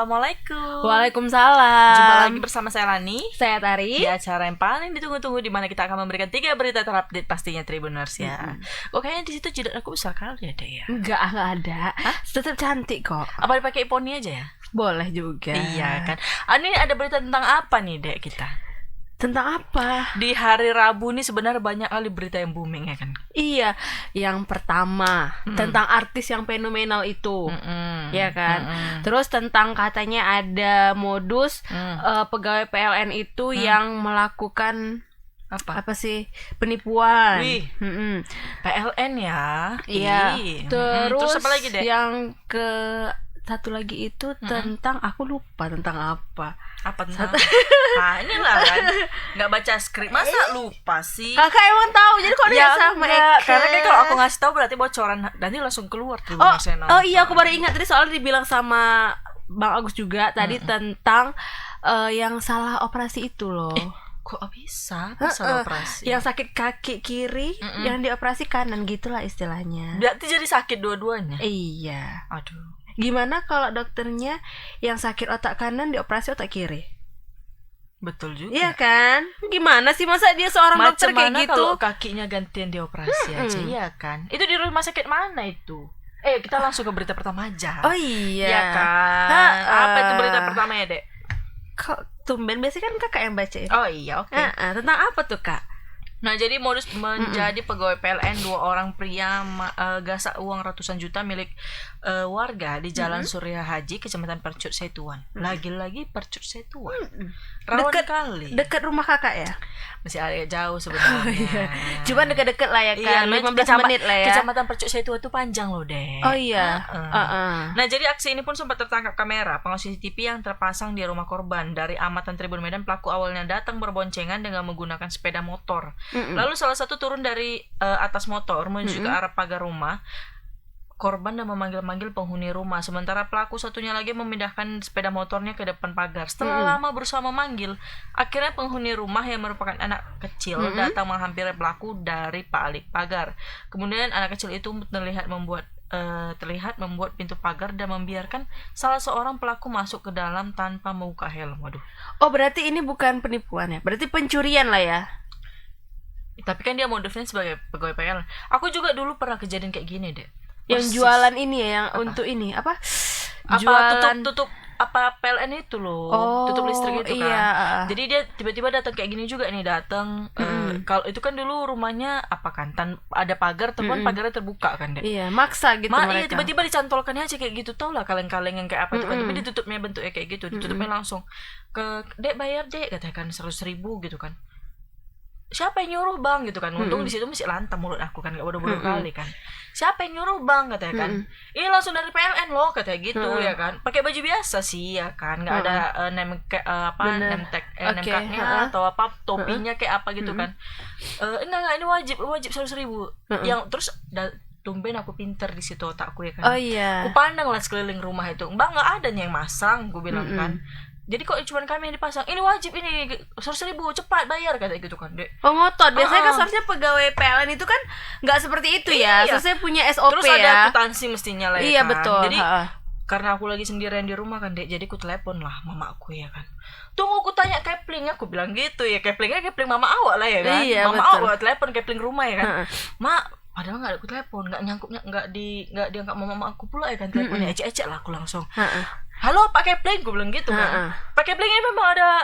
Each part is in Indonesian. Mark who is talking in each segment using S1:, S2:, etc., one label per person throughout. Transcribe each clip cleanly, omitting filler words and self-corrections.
S1: Assalamualaikum.
S2: Waalaikumsalam.
S1: Jumpa lagi bersama saya Lani.
S2: Saya Tari.
S1: Di acara yang paling ditunggu-tunggu, di mana kita akan memberikan 3 berita terupdate pastinya Tribuners ya. Kok kayaknya di situ jidat aku besar kali ya, Dek ya?
S2: Enggak ada. Tetap cantik kok.
S1: Apa dipakai poni aja ya?
S2: Boleh juga.
S1: Iya kan. Ini ada berita tentang apa nih, Dek, kita?
S2: Tentang apa?
S1: Di hari Rabu nih sebenarnya banyak kali berita yang booming ya kan.
S2: Iya, yang pertama tentang artis yang fenomenal itu, ya kan. Terus tentang katanya ada modus pegawai PLN itu yang melakukan apa sih, penipuan.
S1: Wih, PLN ya.
S2: Iya. Terus
S1: apa lagi, Dek?
S2: Yang ke satu lagi itu tentang aku lupa tentang apa.
S1: Apa tentang? Nah, inilah kan. Nggak baca skrip, masa lupa sih?
S2: Kakak emang tahu, jadi kok dia sama Eka?
S1: Karena kan kalau aku ngasih tahu berarti bocoran, nanti langsung keluar tuh.
S2: Oh iya, aku baru ingat tadi soalnya dibilang sama Bang Agus juga tadi tentang yang salah operasi itu loh.
S1: Kok bisa? Salah operasi?
S2: Yang sakit kaki kiri, yang dioperasi kanan gitulah istilahnya.
S1: Berarti jadi sakit dua-duanya?
S2: Iya.
S1: Aduh.
S2: Gimana kalau dokternya yang sakit otak kanan dioperasi otak kiri?
S1: Betul juga.
S2: Iya kan? Gimana sih, masa dia seorang dokter kayak gitu?
S1: Kalau kakinya gantian dioperasi aja, iya kan? Itu di rumah sakit mana itu? Kita langsung ke berita pertama aja.
S2: Oh iya.
S1: Iya kan? Apa itu berita pertama ya, Dek?
S2: Kok tumben, biasanya kan kakak yang baca ya?
S1: Oh iya, oke.
S2: Tentang apa tuh, Kak?
S1: Nah, jadi modus menjadi pegawai PLN, 2 orang pria gasak uang ratusan juta milik warga di Jalan Surya Haji, Kecamatan Percut Setuan. Lagi-lagi Percut Setuan. Rawan kali.
S2: Dekat rumah kakak ya?
S1: Masih agak jauh sebenarnya.
S2: Oh, iya. Cuma dekat-dekat lah ya kan. 15 menit lah ya.
S1: Kecamatan Percut Setuan itu panjang loh, Dek.
S2: Oh iya.
S1: Nah, jadi aksi ini pun sempat tertangkap kamera pengawas CCTV yang terpasang di rumah korban. Dari amatan Tribun Medan, pelaku awalnya datang berboncengan dengan menggunakan sepeda motor. Lalu salah satu turun dari atas motor menuju ke arah pagar rumah korban dan memanggil-manggil penghuni rumah. Sementara pelaku satunya lagi memindahkan sepeda motornya ke depan pagar. Setelah lama berusaha memanggil, akhirnya penghuni rumah yang merupakan anak kecil datang menghampiri pelaku dari balik pagar. Kemudian anak kecil itu terlihat membuat pintu pagar dan membiarkan salah seorang pelaku masuk ke dalam tanpa membuka helm. Waduh.
S2: Oh, berarti ini bukan penipuan ya? Berarti pencurian lah ya?
S1: Tapi kan dia modusnya sebagai pegawai PLN. Aku juga dulu pernah kejadian kayak gini, Dek.
S2: Yang jualan ini ya, yang untuk ini apa?
S1: Tutup apa PLN itu loh. Tutup listrik itu kan.
S2: Iya.
S1: Jadi dia tiba-tiba datang kayak gini juga nih, datang kalau itu kan dulu rumahnya apa kan ada pagar, teman pagarnya terbuka kan, Dek.
S2: Iya, maksa gitu mereka.
S1: Iya, tiba-tiba dicantolkannya aja kayak gitu, tau lah kaleng-kaleng yang kayak apa, tiba-tiba ditutupnya bentuknya kayak gitu, ditutupnya langsung ke Dek, bayar Dek, katanya kan 100.000 gitu kan. Siapa yang nyuruh, Bang, gitu kan. Untung di situ masih lantam mulut aku kan, enggak bodoh-bodoh kali kan. Siapa yang nyuruh, Bang, katanya kan. Ini langsung dari PLN loh, katanya gitu ya kan. Pakai baju biasa sih ya kan, enggak ada name tag-nya atau apa topinya kayak apa gitu kan. Enggak, ini wajib 100.000. Yang terus tumben aku pinter di situ otakku ya kan.
S2: Oh iya.
S1: Aku pandang lah sekeliling rumah itu. Mbak, enggak ada yang masang, gue bilang kan. Jadi kok cuma kami yang dipasang, ini wajib, ini 100.000, cepat bayar, kata gitu kan, Dek.
S2: Oh, ngotot. Biasanya kan seharusnya pegawai PLN itu kan nggak seperti itu ya. Seharusnya punya SOP.
S1: Terus ada akuntansi mestinya lah ya.
S2: Iya,
S1: kan?
S2: betul.
S1: Jadi karena aku lagi sendirian di rumah kan, Dek, jadi aku telepon lah mamaku ya kan. Tunggu aku tanya kepling, aku bilang gitu ya. Keplingnya kepling mama awak lah ya kan.
S2: Iya,
S1: mama
S2: betul.
S1: awak telepon kepling rumah ya kan. Mak, padahal nggak ada aku telepon, nggak nyangkupnya, nggak diangkat mama aku pula ya kan, teleponnya ecek-ecek lah aku langsung. Halo Pak Kepling, gue bilang gitu kan. Pak Kepling, ini memang ada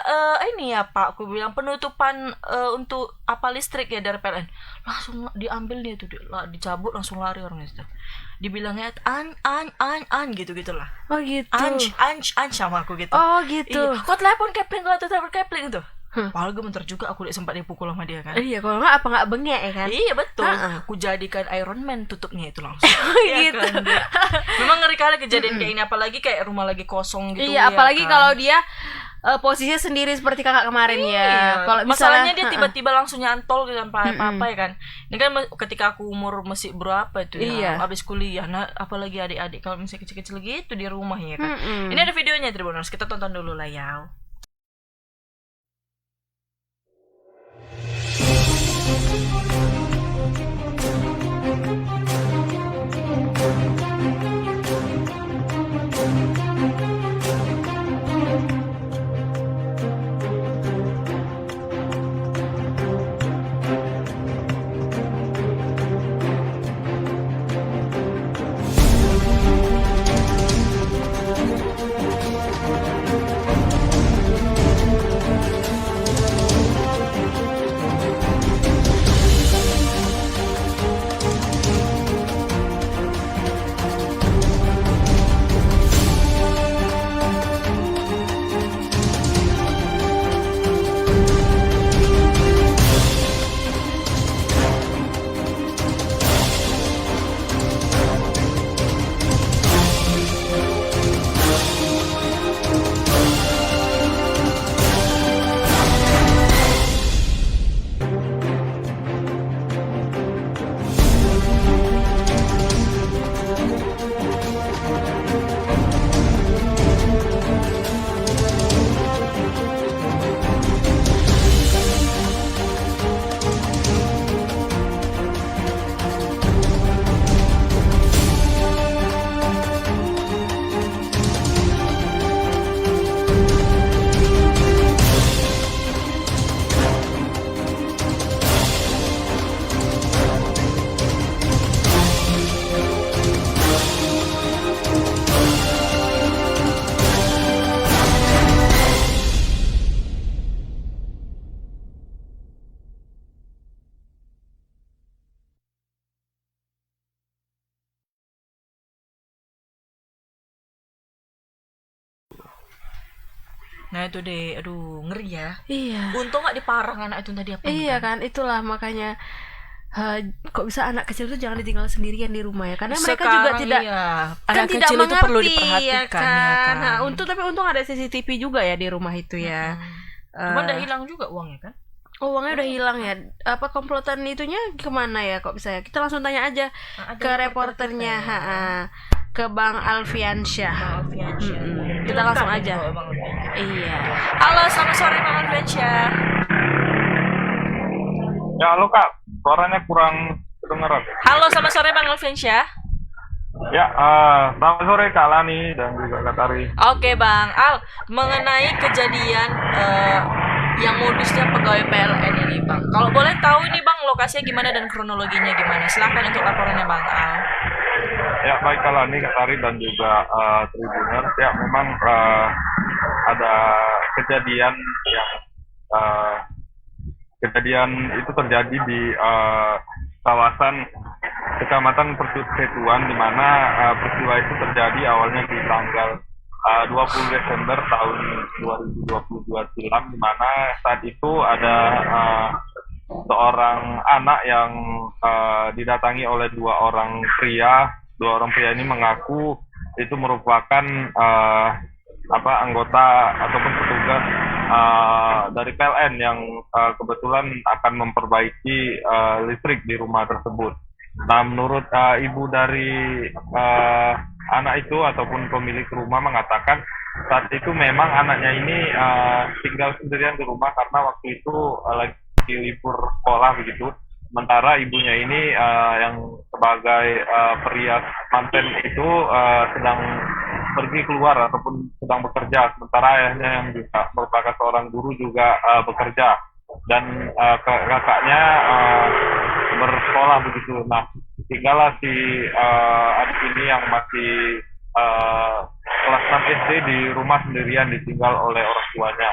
S1: ini ya Pak, aku bilang penutupan untuk apa listrik ya dari PLN. Langsung diambil dia tuh, dicabut, langsung lari orang itu. Dibilangnya an gitu-gitulah.
S2: Oh gitu.
S1: Anj sama aku gitu.
S2: Oh gitu.
S1: Iya. Kok telepon Kepling tuh. Padahal gue bentar juga aku sempat dipukul sama dia kan.
S2: Iya, kalau nggak apa nggak bengek ya kan.
S1: Iya betul. Aku jadikan Iron Man tutupnya itu langsung.
S2: Gitu.
S1: Kan? Memang ngeri kali kejadian kayak ini, apalagi kayak rumah lagi kosong gitu.
S2: Iya, apalagi
S1: kan?
S2: kalau dia posisinya sendiri seperti kakak kemarin ya. Kalau
S1: masalahnya dia tiba-tiba langsung nyantol gitu tanpa apa-apa ya kan. Ini kan ketika aku umur masih berapa itu ya, habis kuliah. Nah, apalagi adik-adik kalau masih kecil-kecil gitu di rumah ya kan. Ini ada videonya Tribuners, kita tonton dulu lah ya. Nah itu deh, aduh ngeri ya.
S2: Iya.
S1: Untung nggak diparang anak itu tadi apa?
S2: Iya kan, itulah makanya kok bisa anak kecil itu jangan ditinggal sendirian di rumah ya, karena mereka juga tidak
S1: anak
S2: tidak
S1: kecil
S2: mengerti,
S1: itu perlu diperhatikan
S2: ya kan. Nah, untung ada CCTV juga ya di rumah itu ya.
S1: Cuman udah hilang juga uangnya kan?
S2: Uangnya udah hilang ya. Apa komplotan itunya kemana ya kok bisa ya? Kita langsung tanya aja ke reporternya, ke Bang Alfiansyah. Kita langsung aja. Iya.
S1: Halo, selamat sore Bang Alfiansyah.
S3: Ya, halo Kak, suaranya kurang kedengeran.
S1: Halo, selamat sore Bang Alfiansyah.
S3: Ya, selamat sore Kak Lani dan juga Kak Tari.
S1: Oke Bang Al, mengenai kejadian yang modusnya pegawai PLN ini Bang, kalau boleh tahu ini Bang, lokasinya gimana dan kronologinya gimana? Silakan untuk laporannya Bang Al.
S3: Ya, baik Kak Lani, Kak Tari dan juga Tribuners. Ya, memang ada kejadian yang kejadian itu terjadi di kawasan Kecamatan Persetuan, di mana peristiwa itu terjadi awalnya di tanggal 20 Desember tahun 2022 silam, di mana saat itu ada seorang anak yang didatangi oleh dua orang pria. Dua orang pria ini mengaku itu merupakan anggota ataupun petugas dari PLN yang kebetulan akan memperbaiki listrik di rumah tersebut. Nah, menurut ibu dari anak itu ataupun pemilik rumah mengatakan saat itu memang anaknya ini tinggal sendirian di rumah karena waktu itu lagi libur sekolah begitu. Sementara ibunya ini yang sebagai pria manten itu sedang pergi keluar ataupun sedang bekerja, sementara ayahnya yang juga merupakan seorang guru juga bekerja, dan kakaknya bersekolah begitu. Nah, tinggallah si adik ini yang masih kelas 6 SD di rumah sendirian, ditinggal oleh orang tuanya.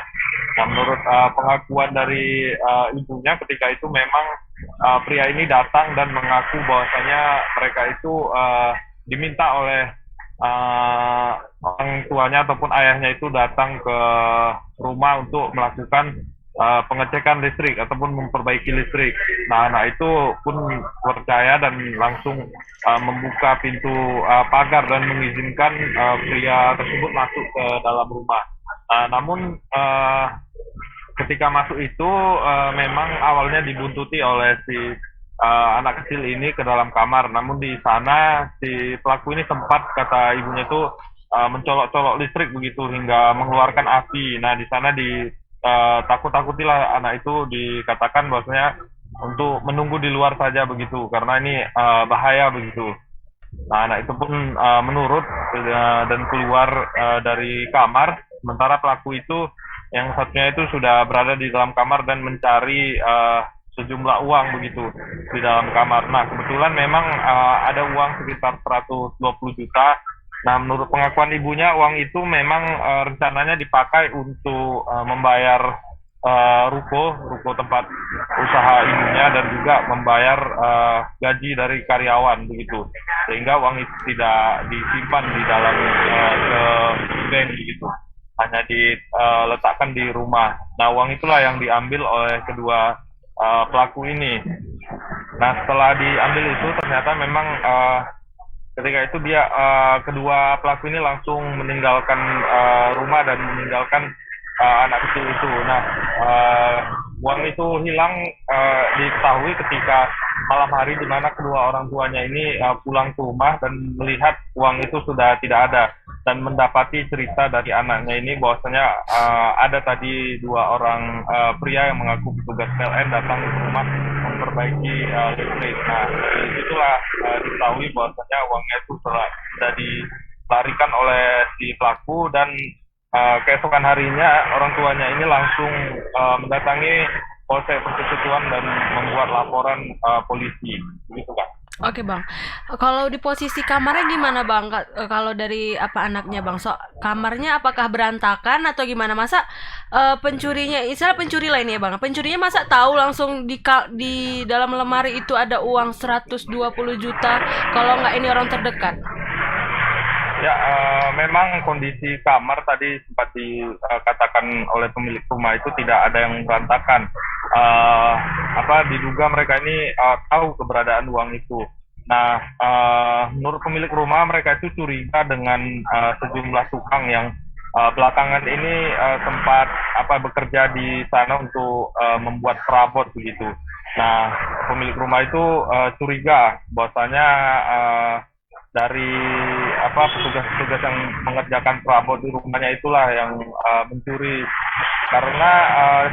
S3: Nah, menurut pengakuan dari ibunya, ketika itu memang pria ini datang dan mengaku bahwasanya mereka itu diminta oleh orang tuanya ataupun ayahnya itu datang ke rumah untuk melakukan pengecekan listrik ataupun memperbaiki listrik. Nah, anak itu pun percaya dan langsung membuka pintu pagar dan mengizinkan pria tersebut masuk ke dalam rumah. Namun ketika masuk itu memang awalnya dibuntuti oleh si anak kecil ini ke dalam kamar. Namun di sana si pelaku ini sempat, kata ibunya itu, mencolok-colok listrik begitu hingga mengeluarkan api. Nah, di sana takut-takutilah anak itu, dikatakan bahwasanya untuk menunggu di luar saja begitu karena ini bahaya begitu. Nah, anak itu pun menurut dan keluar dari kamar, sementara pelaku itu yang satunya itu sudah berada di dalam kamar dan mencari sejumlah uang begitu di dalam kamar. Nah, kebetulan memang ada uang sekitar 120 juta. Nah, menurut pengakuan ibunya, uang itu memang rencananya dipakai untuk membayar ruko tempat usaha ibunya dan juga membayar gaji dari karyawan begitu. Sehingga uang itu tidak disimpan di dalam bank begitu, hanya diletakkan di rumah. Nah, uang itulah yang diambil oleh kedua pelaku ini. Nah, setelah diambil itu ternyata memang ketika itu dia kedua pelaku ini langsung meninggalkan rumah dan meninggalkan anak kecil itu. Nah, uang itu hilang diketahui ketika malam hari, di mana kedua orang tuanya ini pulang ke rumah dan melihat uang itu sudah tidak ada, dan mendapati cerita dari anaknya ini bahwasanya ada tadi dua orang pria yang mengaku petugas PLN datang ke rumah memperbaiki listrik. Nah, dari situlah diketahui bahwasanya uangnya itu sudah dilarikan oleh si pelaku, dan keesokan harinya orang tuanya ini langsung mendatangi Polsek Persetuan dan membuat laporan polisi, begitu Kak.
S2: Oke Bang, kalau di posisi kamarnya gimana Bang? Kalau dari anaknya Bang, kamarnya apakah berantakan atau gimana? Masa pencurinya, istilah pencuri lah ini ya Bang, pencurinya masa tahu langsung di dalam lemari itu ada uang 120 juta, kalau nggak ini orang terdekat?
S3: Ya, memang kondisi kamar tadi sempat dikatakan oleh pemilik rumah itu tidak ada yang berantakan. Diduga mereka ini tahu keberadaan uang itu. Nah, menurut pemilik rumah mereka itu curiga dengan sejumlah tukang yang belakangan ini sempat bekerja di sana untuk membuat perabot begitu. Nah, pemilik rumah itu curiga bahwasanya dari petugas-petugas yang mengerjakan perabot di rumahnya itulah yang mencuri, karena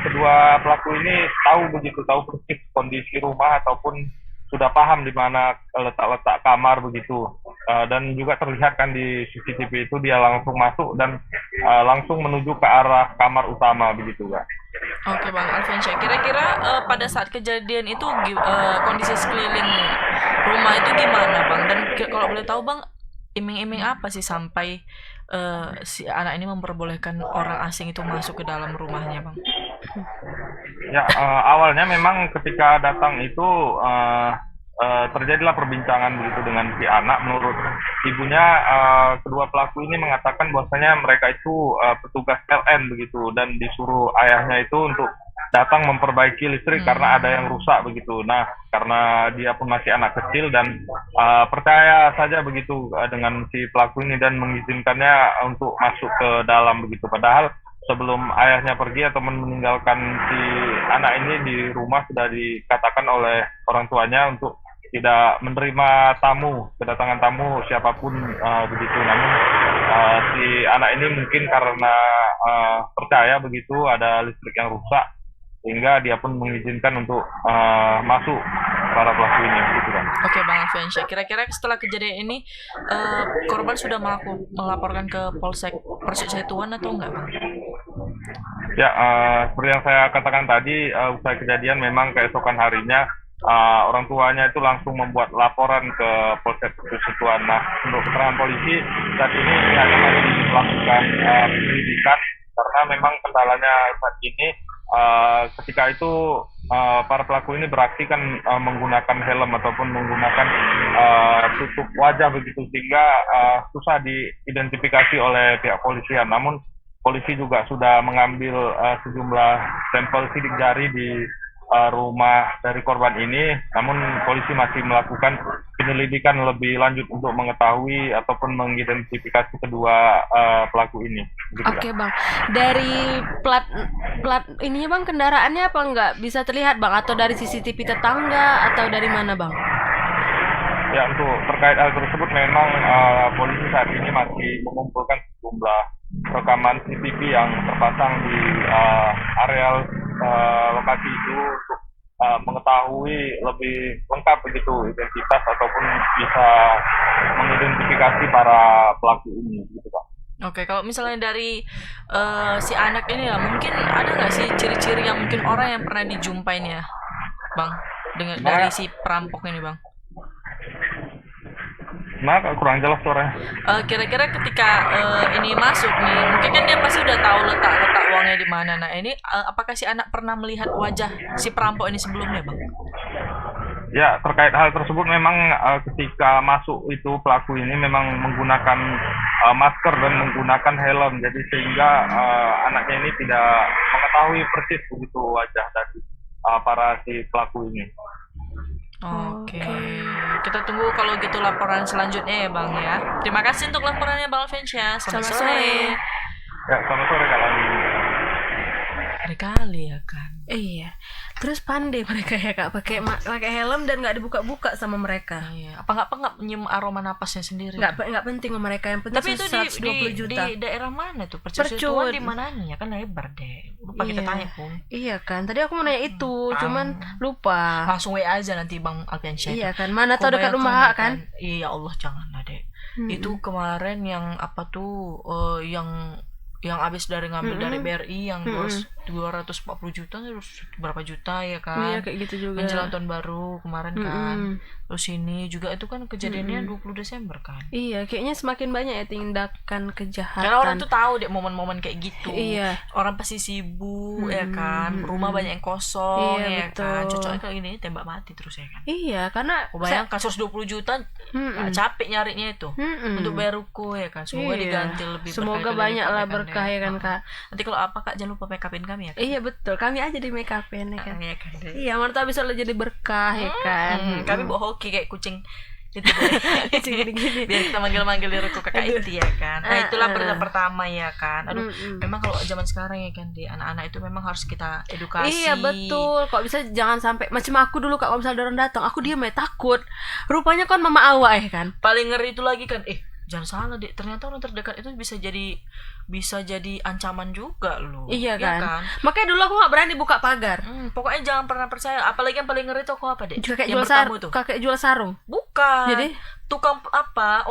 S3: kedua pelaku ini tahu persis kondisi rumah ataupun sudah paham di mana letak-letak kamar begitu. Dan juga terlihat kan di CCTV itu dia langsung masuk dan langsung menuju ke arah kamar utama begitu, Kak.
S1: Oke Bang Alfiansyah, kira-kira pada saat kejadian itu kondisi sekeliling rumah itu gimana Bang? Dan kalau boleh tahu Bang, iming-iming apa sih sampai si anak ini memperbolehkan orang asing itu masuk ke dalam rumahnya Bang?
S3: Ya, awalnya memang ketika datang itu terjadilah perbincangan begitu dengan si anak. Menurut ibunya, kedua pelaku ini mengatakan bahwasanya mereka itu petugas PLN begitu, dan disuruh ayahnya itu untuk datang memperbaiki listrik karena ada yang rusak begitu. Nah, karena dia pun masih anak kecil dan percaya saja begitu dengan si pelaku ini dan mengizinkannya untuk masuk ke dalam begitu. Padahal sebelum ayahnya pergi atau meninggalkan si anak ini di rumah sudah dikatakan oleh orang tuanya untuk tidak menerima kedatangan tamu siapapun begitu. Namun si anak ini mungkin karena percaya begitu ada listrik yang rusak, sehingga dia pun mengizinkan untuk masuk para pelaku ini gitu kan.
S1: Oke Bang Alfiansyah, kira-kira setelah kejadian ini korban sudah melaporkan ke Polsek Persik Setuan atau enggak Bang?
S3: Ya, seperti yang saya katakan tadi, usai kejadian memang keesokan harinya orang tuanya itu langsung membuat laporan ke Polsek Persik Setuan. Nah, untuk keterangan polisi saat ini hanya masih melakukan penyelidikan karena memang kendalanya saat ini ketika itu para pelaku ini beraksi kan menggunakan helm ataupun menggunakan tutup wajah begitu, sehingga susah diidentifikasi oleh pihak polisian. Namun polisi juga sudah mengambil sejumlah sampel sidik jari di rumah dari korban ini, namun polisi masih melakukan penyelidikan lebih lanjut untuk mengetahui ataupun mengidentifikasi kedua pelaku ini.
S2: Oke Bang, dari plat ininya Bang, kendaraannya apa nggak bisa terlihat Bang, atau dari CCTV tetangga atau dari mana Bang?
S3: Ya, untuk terkait hal tersebut memang polisi saat ini masih mengumpulkan sejumlah rekaman CCTV yang terpasang di areal lokasi itu untuk mengetahui lebih lengkap begitu identitas ataupun bisa mengidentifikasi para pelaku ini gitu Pak.
S1: Oke, kalau misalnya dari si anak ini lah, mungkin ada nggak sih ciri-ciri yang mungkin orang yang pernah dijumpain ya Bang dari si perampok ini Bang?
S3: Nah, kurang jelas suaranya.
S1: Kira-kira ketika ini masuk nih, mungkin kan dia pasti udah tahu letak uangnya di mana. Nah, ini apakah si anak pernah melihat wajah si perampok ini sebelumnya, Bang?
S3: Ya, terkait hal tersebut memang ketika masuk itu pelaku ini memang menggunakan masker dan menggunakan helm, jadi sehingga anaknya ini tidak mengetahui persis begitu wajah dari para si pelaku ini.
S1: Oke. Kita tunggu kalau gitu laporan selanjutnya ya Bang ya. Terima kasih untuk laporannya Bang Alfiansyah. Selamat sore.
S3: Ya, selamat sore Kak Lali.
S1: Kali ya kan.
S2: Iya. Terus pandai mereka ya Kak, pakai helm dan nggak dibuka-buka sama mereka.
S1: Iya. Apa nggak nyium aroma napasnya sendiri?
S2: Nggak penting sama mereka, yang penting.
S1: Tapi itu
S2: 120 juta.
S1: Di daerah mana tuh? Percuan di mananya? Kan lebar deh. Lupa kita tanya pun.
S2: Iya kan. Tadi aku mau nanya itu, cuman lupa.
S1: Langsung WA aja nanti Bang Alfiansyah.
S2: Iya kan. Mana tahu dekat rumah kan?
S1: Iya Allah janganlah deh. Itu kemarin yang apa tuh yang abis dari ngambil dari BRI yang 240 juta terus berapa juta ya kan.
S2: Iya, kayak gitu juga.
S1: Menjelang tahun baru kemarin kan. Terus ini juga itu kan kejadiannya 20 Desember kan.
S2: Iya, kayaknya semakin banyak ya tindakan kejahatan.
S1: Karena orang tuh tahu deh momen-momen kayak gitu.
S2: Iya.
S1: Orang pasti sibuk ya kan. Rumah banyak yang kosong
S2: Iya,
S1: ya
S2: betul.
S1: kan. Cocoknya kalau gini tembak mati terus ya kan.
S2: Iya, karena
S1: Bayang kasus 20 juta capek nyarinya itu untuk bayar ruko ya kan. Semoga diganti lebih berkali-kali
S2: semoga banyak lah
S1: lipat,
S2: berkah ya kan Kak.
S1: Nanti kalau apa Kak jangan lupa make upin kami ya kan.
S2: Iya betul, kami aja di make upin ya kan.
S1: Iya kan.
S2: Iya, mana bisa lo jadi berkah ya kan.
S1: Kami bawa hoki kayak kucing itu deh.
S2: Gini-gini.
S1: Biar kita manggil-manggil di ruko kakak itu ya kan. Nah itulah berita pertama ya kan. Aduh, memang kalau zaman sekarang ya kan di anak-anak itu memang harus kita edukasi.
S2: Iya betul. Kok bisa jangan sampai macam aku dulu Kak, kalau misalnya ada orang datang, aku diam ya takut. Rupanya kan mama awak ya kan.
S1: Paling ngeri itu lagi kan, jangan salah deh, ternyata orang terdekat itu bisa jadi ancaman juga loh.
S2: Iya
S1: ya
S2: kan? Makanya dulu aku gak berani buka pagar.
S1: Pokoknya jangan pernah percaya. Apalagi yang paling ngeri itu aku apa deh?
S2: Kakek
S1: yang
S2: jual kakek jual sarung.
S1: Bukan.
S2: Jadi
S1: tukang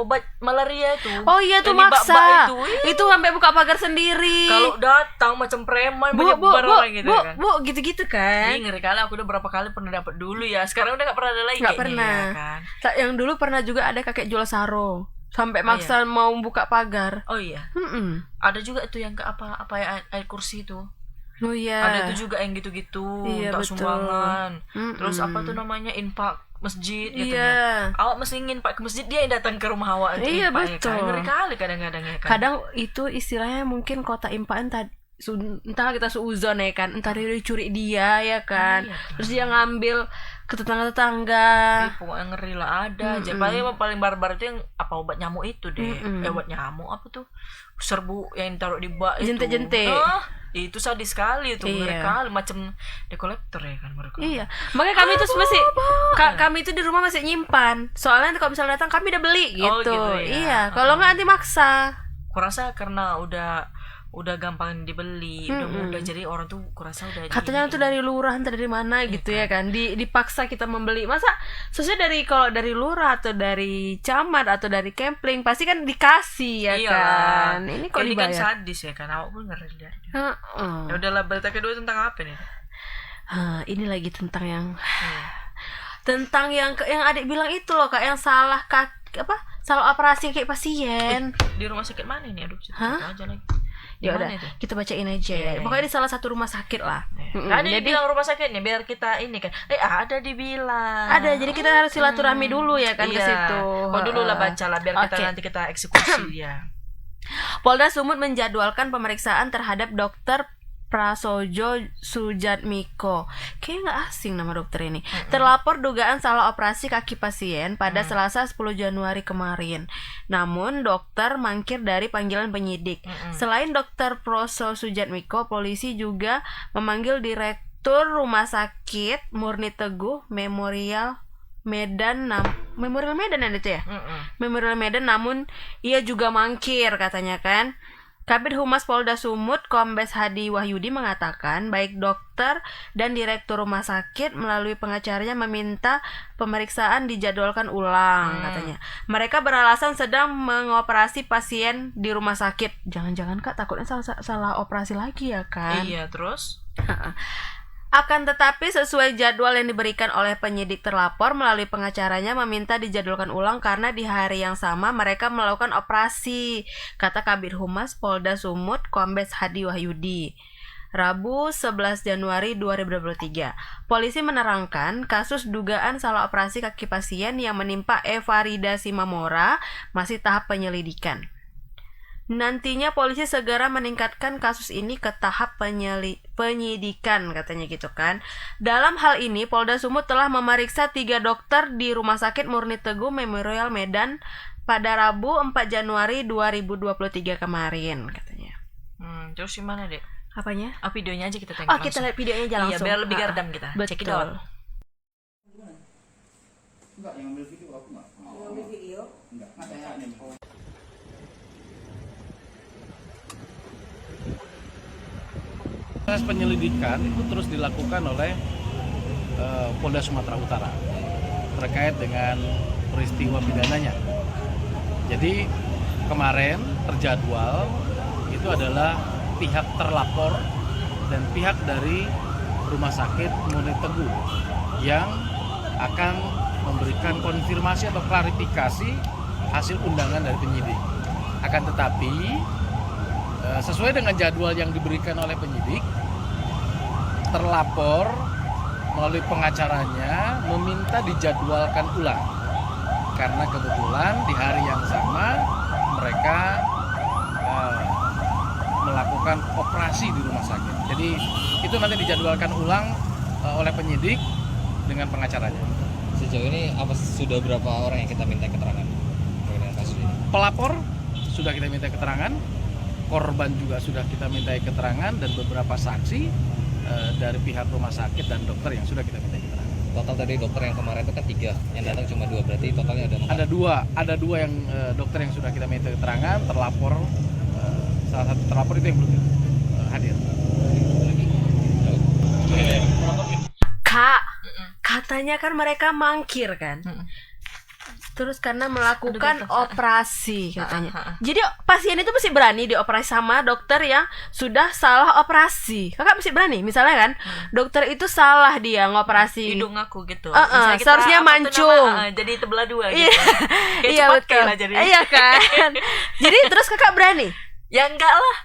S1: obat malaria itu.
S2: Oh iya tuh
S1: yang di
S2: maksa.
S1: bak-bak
S2: Itu sampai buka pagar sendiri.
S1: Kalau datang macam preman
S2: bu,
S1: menyebar orang gitu kan.
S2: Bu, gitu-gitu kan.
S1: Ngeri kali, aku udah berapa kali pernah dapat dulu ya. Sekarang udah gak pernah ada lagi
S2: Gak
S1: kayaknya,
S2: pernah
S1: ya kan.
S2: Yang dulu pernah juga ada kakek jual sarung. Sampai maksa mau buka pagar.
S1: Oh iya. Ada juga itu yang ke apa ya, air kursi itu.
S2: Oh iya.
S1: Ada itu juga yang gitu-gitu, tak sumbangan. Terus apa tuh namanya, infak masjid gitu ya. Awak mesti nginfak ke masjid, dia yang datang ke rumah awak.
S2: Iya
S1: betul.
S2: kan.
S1: Ngeri kali kadang-kadang ya kan.
S2: Kadang itu istilahnya mungkin kota impakan entah kita suuzon ya kan, entah dia dicuri dia ya kan. Terus dia ngambil ke tetangga-tetangga.
S1: Pokoknya ngeri lah, ada aja. Paling barbar itu yang apa, obat nyamuk itu deh. Obat nyamuk apa tuh, serbu yang taruh di bak itu.
S2: Jentik-jentik.
S1: Itu sadis sekali itu. Ngeri kali, macam dekolektor ya kan mereka.
S2: Iya, makanya kami itu masih kami itu di rumah masih nyimpan. Soalnya kalau misalnya datang kami udah beli gitu. Iya, kalau nggak nanti maksa.
S1: Kurasa karena udah gampang dibeli, udah mudah, jadi orang tuh kurasa udah
S2: katanya tuh dari lurah entah dari mana gitu ya kan, dipaksa kita membeli. Masa sesuai kalau dari lurah atau dari camat atau dari kempling pasti kan dikasih ya kan. Ini kok dibayar?
S1: Ini kan sadis ya kan, awak pun ngeri dia. Ya udahlah, berita kedua tentang apa nih?
S2: Ini lagi tentang yang tentang yang adik bilang itu loh Kak, yang salah salah operasi kayak pasien.
S1: Di rumah sakit mana ini? Aduh, aja lagi.
S2: Ya udah, kita bacain aja ya. Pokoknya di salah satu rumah sakit lah.
S1: Jadi bilang rumah sakitnya biar kita ini kan. Ada dibilang.
S2: Ada, jadi kita harus silaturahmi dulu ya kan ke situ.
S1: Kau dulu lah bacalah biar kita nanti kita eksekusi dia.
S2: Polda Sumut menjadwalkan pemeriksaan terhadap Dokter Prasojo Sujatmiko. Kayaknya nggak asing nama dokter ini. Terlapor dugaan salah operasi kaki pasien pada Selasa 10 Januari kemarin. Namun dokter mangkir dari panggilan penyidik. Selain Dokter Prasojo Sujatmiko, polisi juga memanggil Direktur Rumah Sakit Murni Teguh Memorial Medan itu ya? Memorial Medan, namun ia juga mangkir katanya kan. Kabid Humas Polda Sumut Kombes Hadi Wahyudi mengatakan baik dokter dan direktur rumah sakit melalui pengacaranya meminta pemeriksaan dijadwalkan ulang katanya. Mereka beralasan sedang mengoperasi pasien di rumah sakit. Jangan-jangan Kak takutnya salah operasi lagi ya kan?
S1: Iya, terus?
S2: Akan tetapi sesuai jadwal yang diberikan oleh penyidik, terlapor melalui pengacaranya meminta dijadwalkan ulang karena di hari yang sama mereka melakukan operasi, kata Kabid Humas Polda Sumut Kombes Hadi Wahyudi. Rabu 11 Januari 2023. Polisi menerangkan kasus dugaan salah operasi kaki pasien yang menimpa Eva Rida Simamora masih tahap penyelidikan. Nantinya polisi segera meningkatkan kasus ini ke tahap penyidikan katanya gitu kan. Dalam hal ini Polda Sumut telah memeriksa 3 dokter di Rumah Sakit Murni Teguh Memorial Medan pada Rabu 4 Januari 2023 kemarin katanya.
S1: Terus gimana dek?
S2: Apanya?
S1: Videonya aja kita tengok langsung.
S2: Kita lihat videonya aja langsung.
S1: Iya, biar lebih gardam kita. Cek it out.
S4: Enggak, yang ambil video aku enggak. Ambil video? Enggak, saya nih. Proses penyelidikan itu terus dilakukan oleh Polda Sumatera Utara terkait dengan peristiwa pidananya. Jadi kemarin terjadwal itu adalah pihak terlapor
S5: dan pihak dari Rumah Sakit Murni Teguh yang akan memberikan konfirmasi atau klarifikasi hasil undangan dari penyidik. Akan tetapi sesuai dengan jadwal yang diberikan oleh penyidik, terlapor melalui pengacaranya meminta dijadwalkan ulang karena kebetulan di hari yang sama mereka melakukan operasi di rumah sakit. Jadi itu nanti dijadwalkan ulang oleh penyidik dengan pengacaranya.
S6: Sejauh ini sudah berapa orang yang kita minta keterangan mengenai kasus ini?
S5: Pelapor sudah kita minta keterangan, korban juga sudah kita minta keterangan, dan beberapa saksi dari pihak rumah sakit dan dokter yang sudah kita minta keterangan.
S6: Total tadi dokter yang kemarin itu kan 3, yang datang cuma 2, berarti totalnya ada 4?
S5: Ada dua yang dokter yang sudah kita minta keterangan, terlapor salah satu terlapor itu yang belum hadir.
S2: Kak, katanya kan mereka mangkir kan? Terus karena melakukan operasi katanya. Jadi pasien itu mesti berani dioperasi sama dokter yang sudah salah operasi. Kakak mesti berani. Misalnya kan, dokter itu salah dia ngoperasi
S1: hidung aku gitu.
S2: Seharusnya mancung.
S1: Jadi tebelah 2 gitu.
S2: Iya betul. Iya kan. Jadi terus kakak berani?
S1: Ya enggak lah,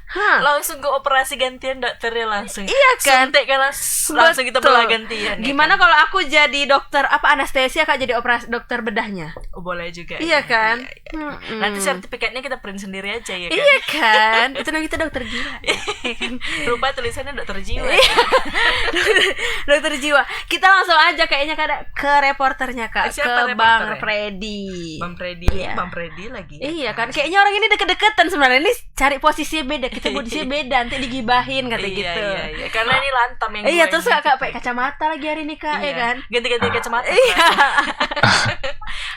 S1: langsung ke operasi gantian dokternya langsung.
S2: Iya kan,
S1: suntik kan langsung kita belah gantian.
S2: Gimana kalau aku jadi dokter anestesia, kak jadi operasi dokter bedahnya?
S1: Oh, boleh juga.
S2: Iya kan.
S1: Iya. Nanti sertifikatnya kita print sendiri aja ya kan.
S2: Iya kan, itu namanya kita dokter jiwa.
S1: Rupa tulisannya dokter jiwa.
S2: Dokter jiwa. Kita langsung aja kayaknya ke reporternya kak, ke Bang Freddy.
S1: Bang Freddy,
S2: iya.
S1: Bang Freddy lagi.
S2: Iya kan, kayaknya orang ini deket-deketan sebenarnya. Ini cari posisinya beda, kita posisinya beda, nanti digibahin kata gitu.
S1: Iya. Karena ini lantam yang.
S2: Iya, terus kakak pakai kacamata lagi hari ini kak, ya kan?
S1: Ganti-ganti kacamata.
S2: Iya.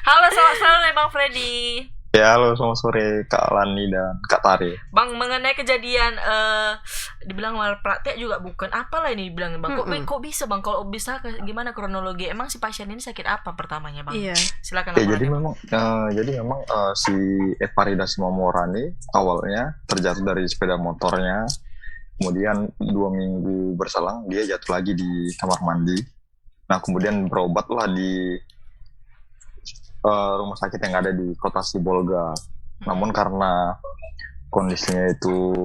S1: Halo, selamat sore Bang Freddy.
S7: Ya, halo, selamat sore Kak Lani dan Kak Tari.
S1: Bang, mengenai kejadian dibilang malpraktek juga bukan, apalah ini dibilang Bang. Kok bisa Bang? Kalau bisa gimana kronologi? Emang si pasien ini sakit apa pertamanya Bang?
S2: Iya.
S1: Silakan.
S7: Ya, jadi memang si Efarida Simomorani awalnya terjatuh dari sepeda motornya. Kemudian 2 minggu berselang dia jatuh lagi di kamar mandi. Nah, kemudian berobatlah di rumah sakit yang ada di kota Sibolga. Namun karena kondisinya itu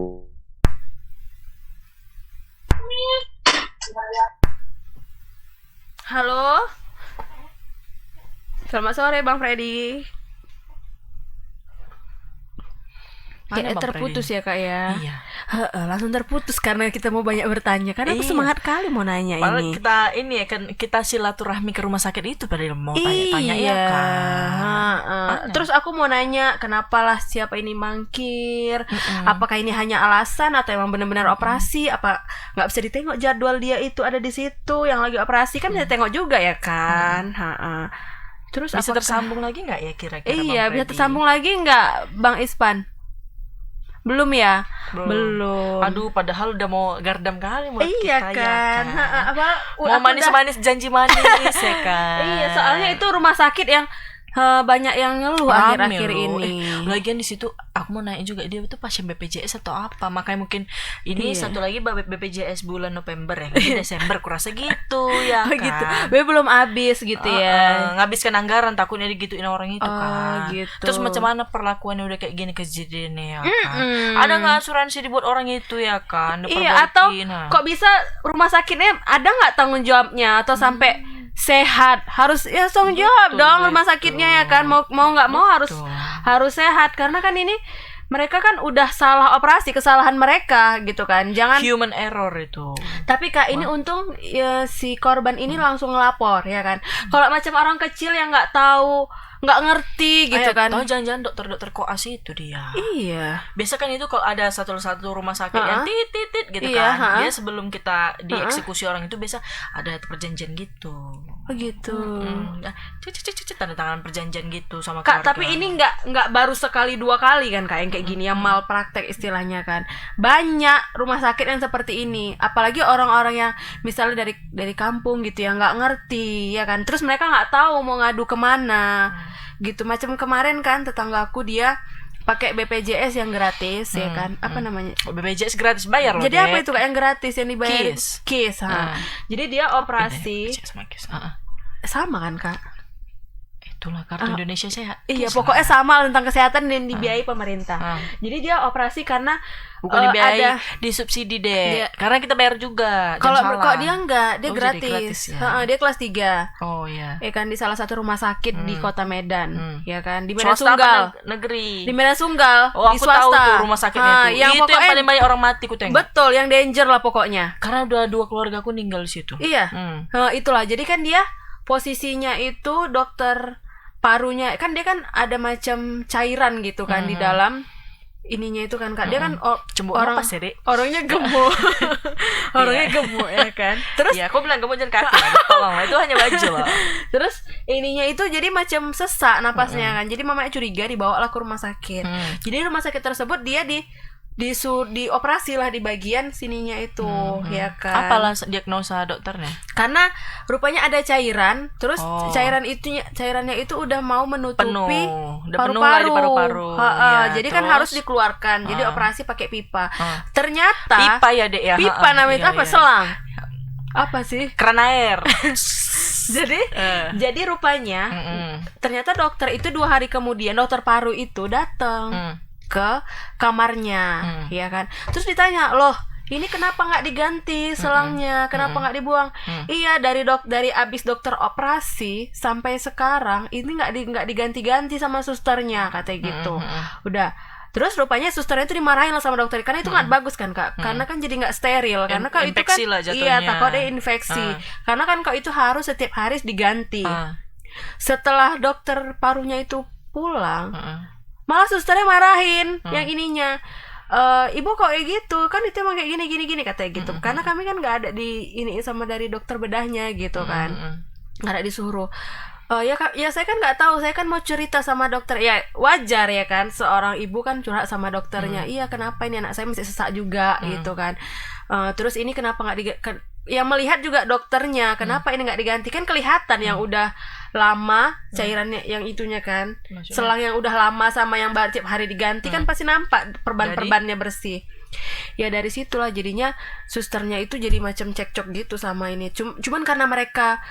S2: Halo. Selamat sore Bang Freddy. Kayak terputus ya kak ya.
S1: Iya.
S2: Langsung terputus karena kita mau banyak bertanya. Karena aku semangat kali mau nanya ini.
S1: Kita ini ya kan, kita silaturahmi ke rumah sakit itu padahal mau tanya-tanya ya kan.
S2: Terus aku mau nanya, kenapalah siapa ini mangkir? Apakah ini hanya alasan atau emang benar-benar operasi? Apa nggak bisa ditengok jadwal dia itu ada di situ yang lagi operasi, kan bisa tengok juga ya kan? Terus
S1: bisa tersambung lagi nggak ya kira-kira?
S2: Iya, bisa tersambung lagi nggak Bang Ispan? Belum ya? Belum.
S1: Aduh, padahal udah mau gardam kali mulut
S2: iya
S1: kita
S2: kan.
S1: ya kan.
S2: Mau
S1: manis-manis janji manis ya kan.
S2: Iya, soalnya itu rumah sakit yang banyak yang ngeluh akhir-akhir ini.
S1: Lagian di situ aku mau nanya juga, dia itu pasien BPJS atau apa? Makanya mungkin ini satu lagi BPJS bulan November ya, Desember kurasa gitu ya kan.
S2: Gitu. Belum habis gitu ya.
S1: Ngabiskan anggaran, takutnya digituin orang itu kan.
S2: Gitu.
S1: Terus macam mana perlakuannya udah kayak gini kejadiannya ya kan. Ada nggak asuransi dibuat orang itu ya kan?
S2: Iya, atau kok bisa rumah sakitnya ada nggak tanggung jawabnya atau sampai sehat, harus ya tanggung jawab dong rumah sakitnya ya kan, mau nggak mau harus sehat, karena kan ini mereka kan udah salah operasi, kesalahan mereka gitu kan, jangan
S1: human error itu.
S2: Tapi kak ini untung ya, si korban ini langsung ngelapor ya kan. Kalau macam orang kecil yang nggak tahu, nggak ngerti gitu kan.
S1: Tahu jangan-jangan dokter koas itu dia.
S2: Iya.
S1: Biasa kan itu kalau ada satu rumah sakit yang titit gitu kan. Dia sebelum kita dieksekusi orang itu biasa ada perjanjian gitu.
S2: Oh gitu.
S1: Tanda tangan perjanjian gitu sama
S2: kak,
S1: keluarga.
S2: tapi ini nggak baru sekali 2 kali kan kak yang kayak gini, yang malpraktek istilahnya kan. Banyak rumah sakit yang seperti ini, apalagi orang-orang yang misalnya dari kampung gitu yang nggak ngerti ya kan, terus mereka nggak tahu mau ngadu kemana gitu. Macam kemarin kan tetanggaku dia pakai BPJS yang gratis ya kan, apa namanya,
S1: BPJS gratis bayar loh.
S2: jadi
S1: Dek.
S2: apa itu Kak yang gratis yang dibayar? KIS. Jadi dia operasi
S1: BPJS sama KIS.
S2: sama kan Kak?
S1: Itulah kartu Indonesia Sehat.
S2: Iya,
S1: KIS
S2: pokoknya
S1: lah.
S2: sama tentang kesehatan dan dibiayai pemerintah. Jadi dia operasi karena
S1: Bukan dibiayai,
S2: ada
S1: disubsidi deh. Karena kita bayar juga.
S2: kalau
S1: jangan salah.
S2: kok dia enggak, dia
S1: Oh, jadi
S2: gratis.
S1: gratis ya.
S2: Dia kelas 3.
S1: Oh iya.
S2: Ya kan di salah satu rumah sakit di Kota Medan, ya kan di Medan
S1: Swasta
S2: Sunggal.
S1: apa negeri?
S2: Di Medan Sunggal,
S1: Oh,
S2: di
S1: aku
S2: swasta.
S1: tahu tuh rumah sakitnya tuh.
S2: Yang
S1: Itu
S2: pokoknya
S1: yang paling banyak orang mati ku tengok.
S2: betul, yang danger lah pokoknya.
S1: Karena udah 2 keluarga aku meninggal di situ.
S2: Iya. Itulah. Jadi kan dia posisinya itu dokter parunya kan dia kan ada macam cairan gitu kan di dalam ininya itu kan Kak. Dia kan
S1: Cembuk
S2: orang
S1: apa sih, Dek?
S2: orangnya gemuk. Orangnya gemuk ya kan. Terus
S1: ya, aku bilang kamu jangan kaki. Tolong lah, itu hanya baju loh.
S2: terus ininya itu jadi macam sesak napasnya kan. Jadi mamanya curiga, dibawalah ke rumah sakit. Jadi rumah sakit tersebut dia dioperasi lah di bagian sininya itu, ya kan.
S1: Apalah diagnosa dokternya?
S2: Karena rupanya ada cairan, terus cairannya itu udah mau menutupi
S1: Penuh. Udah penuh lah di paru-paru. Ya,
S2: jadi kan
S1: terus?
S2: harus dikeluarkan. Jadi operasi pakai pipa. Ternyata
S1: Pipa ya, Dek ya.
S2: pipa namanya itu apa? Selang. Apa sih?
S1: Keran air.
S2: Jadi rupanya ternyata dokter itu 2 hari kemudian, dokter paru itu datang ke kamarnya, ya kan. Terus ditanya, loh ini kenapa nggak diganti selangnya, kenapa nggak dibuang? Iya, dari abis dokter operasi sampai sekarang ini nggak diganti-ganti sama susternya, katanya gitu. Udah. Terus rupanya susternya itu dimarahin lah sama dokter karena itu nggak bagus kan Kak, karena kan jadi nggak steril, karena kalau itu kan
S1: infeksi lah jatuhnya.
S2: iya takutnya infeksi, karena kan kalau itu harus setiap hari diganti. Setelah dokter parunya itu pulang, malah susternya marahin yang ininya, ibu kok kayak gitu, kan itu emang kayak gini katanya gitu. Karena kami kan nggak ada di ini sama dari dokter bedahnya gitu kan, nggak ada disuruh. Ya saya kan nggak tahu, saya kan mau cerita sama dokter, ya wajar ya kan, seorang ibu kan curhat sama dokternya. Iya, kenapa ini anak saya masih sesak juga gitu kan. Terus ini kenapa nggak ya melihat juga dokternya, kenapa ini nggak diganti, kan kelihatan yang udah lama cairannya yang itunya kan.
S1: Maksudnya?
S2: Selang yang udah lama sama yang tiap hari diganti kan pasti nampak perban-perbannya bersih. Ya dari situlah jadinya susternya itu jadi macam cekcok gitu sama ini. Cuman karena mereka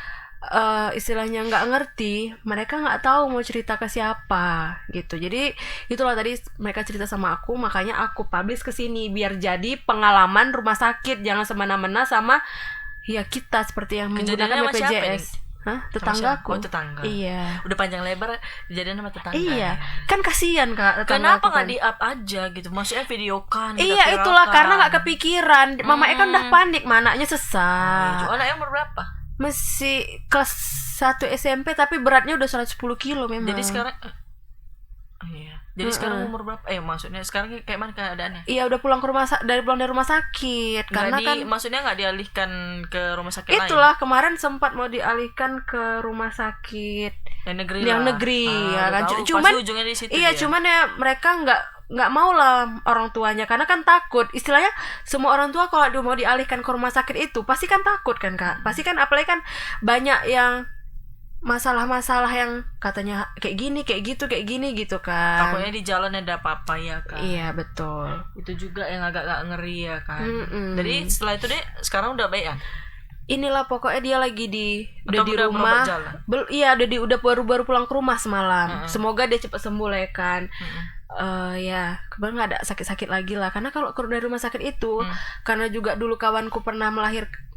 S2: istilahnya nggak ngerti, mereka nggak tahu mau cerita ke siapa gitu. Jadi itulah tadi mereka cerita sama aku, makanya aku publish ke sini biar jadi pengalaman rumah sakit, jangan semena-mena sama ya kita seperti yang
S1: Kejadiannya
S2: menggunakan
S1: sama siapa
S2: BPJS. Hah? Tetanggaku.
S1: Oh, tetangga.
S2: Iya.
S1: Udah panjang lebar kejadian sama tetangga.
S2: Iya, kan kasihan Kak.
S1: Kenapa
S2: tetanggaku
S1: nggak
S2: kan.
S1: di-up aja gitu? Maksudnya videokan.
S2: Iya, itulah karena nggak kepikiran. Mamanya kan udah panik, anaknya
S1: Itu
S2: sesak.
S1: anaknya umur berapa?
S2: Masih kelas 1 SMP tapi beratnya udah 110 kilo memang.
S1: Jadi sekarang iya. Jadi sekarang umur berapa? Maksudnya sekarang kayak mana keadaannya?
S2: Iya, udah pulang dari rumah sakit. Karena kan
S1: maksudnya nggak dialihkan ke rumah sakit lain.
S2: itulah kemarin sempat mau dialihkan ke rumah sakit
S1: yang negeri
S2: ya kan.
S1: tahu,
S2: Cuman
S1: pasti ujungnya di situ
S2: iya,
S1: dia.
S2: cuman ya mereka nggak mau lah orang tuanya, karena kan takut. Istilahnya semua orang tua kalau mau dialihkan ke rumah sakit itu pasti kan takut kan Kak. Pasti kan, apalagi kan banyak yang masalah-masalah yang katanya kayak gini, kayak gini gitu kan.
S1: Takutnya di jalan ada apa-apa ya kan.
S2: Iya, betul.
S1: Itu juga yang agak ngeri ya kan.
S2: Mm-mm.
S1: Jadi setelah itu deh sekarang udah baik kan?
S2: Inilah pokoknya dia lagi udah di
S1: udah
S2: rumah.
S1: jalan?
S2: Iya, udah baru pulang ke rumah semalam. Semoga dia cepat sembuh lah ya kan. Ya kebetulan nggak ada sakit-sakit lagi lah, karena kalau keluar dari rumah sakit itu karena juga dulu kawanku pernah melahirkan.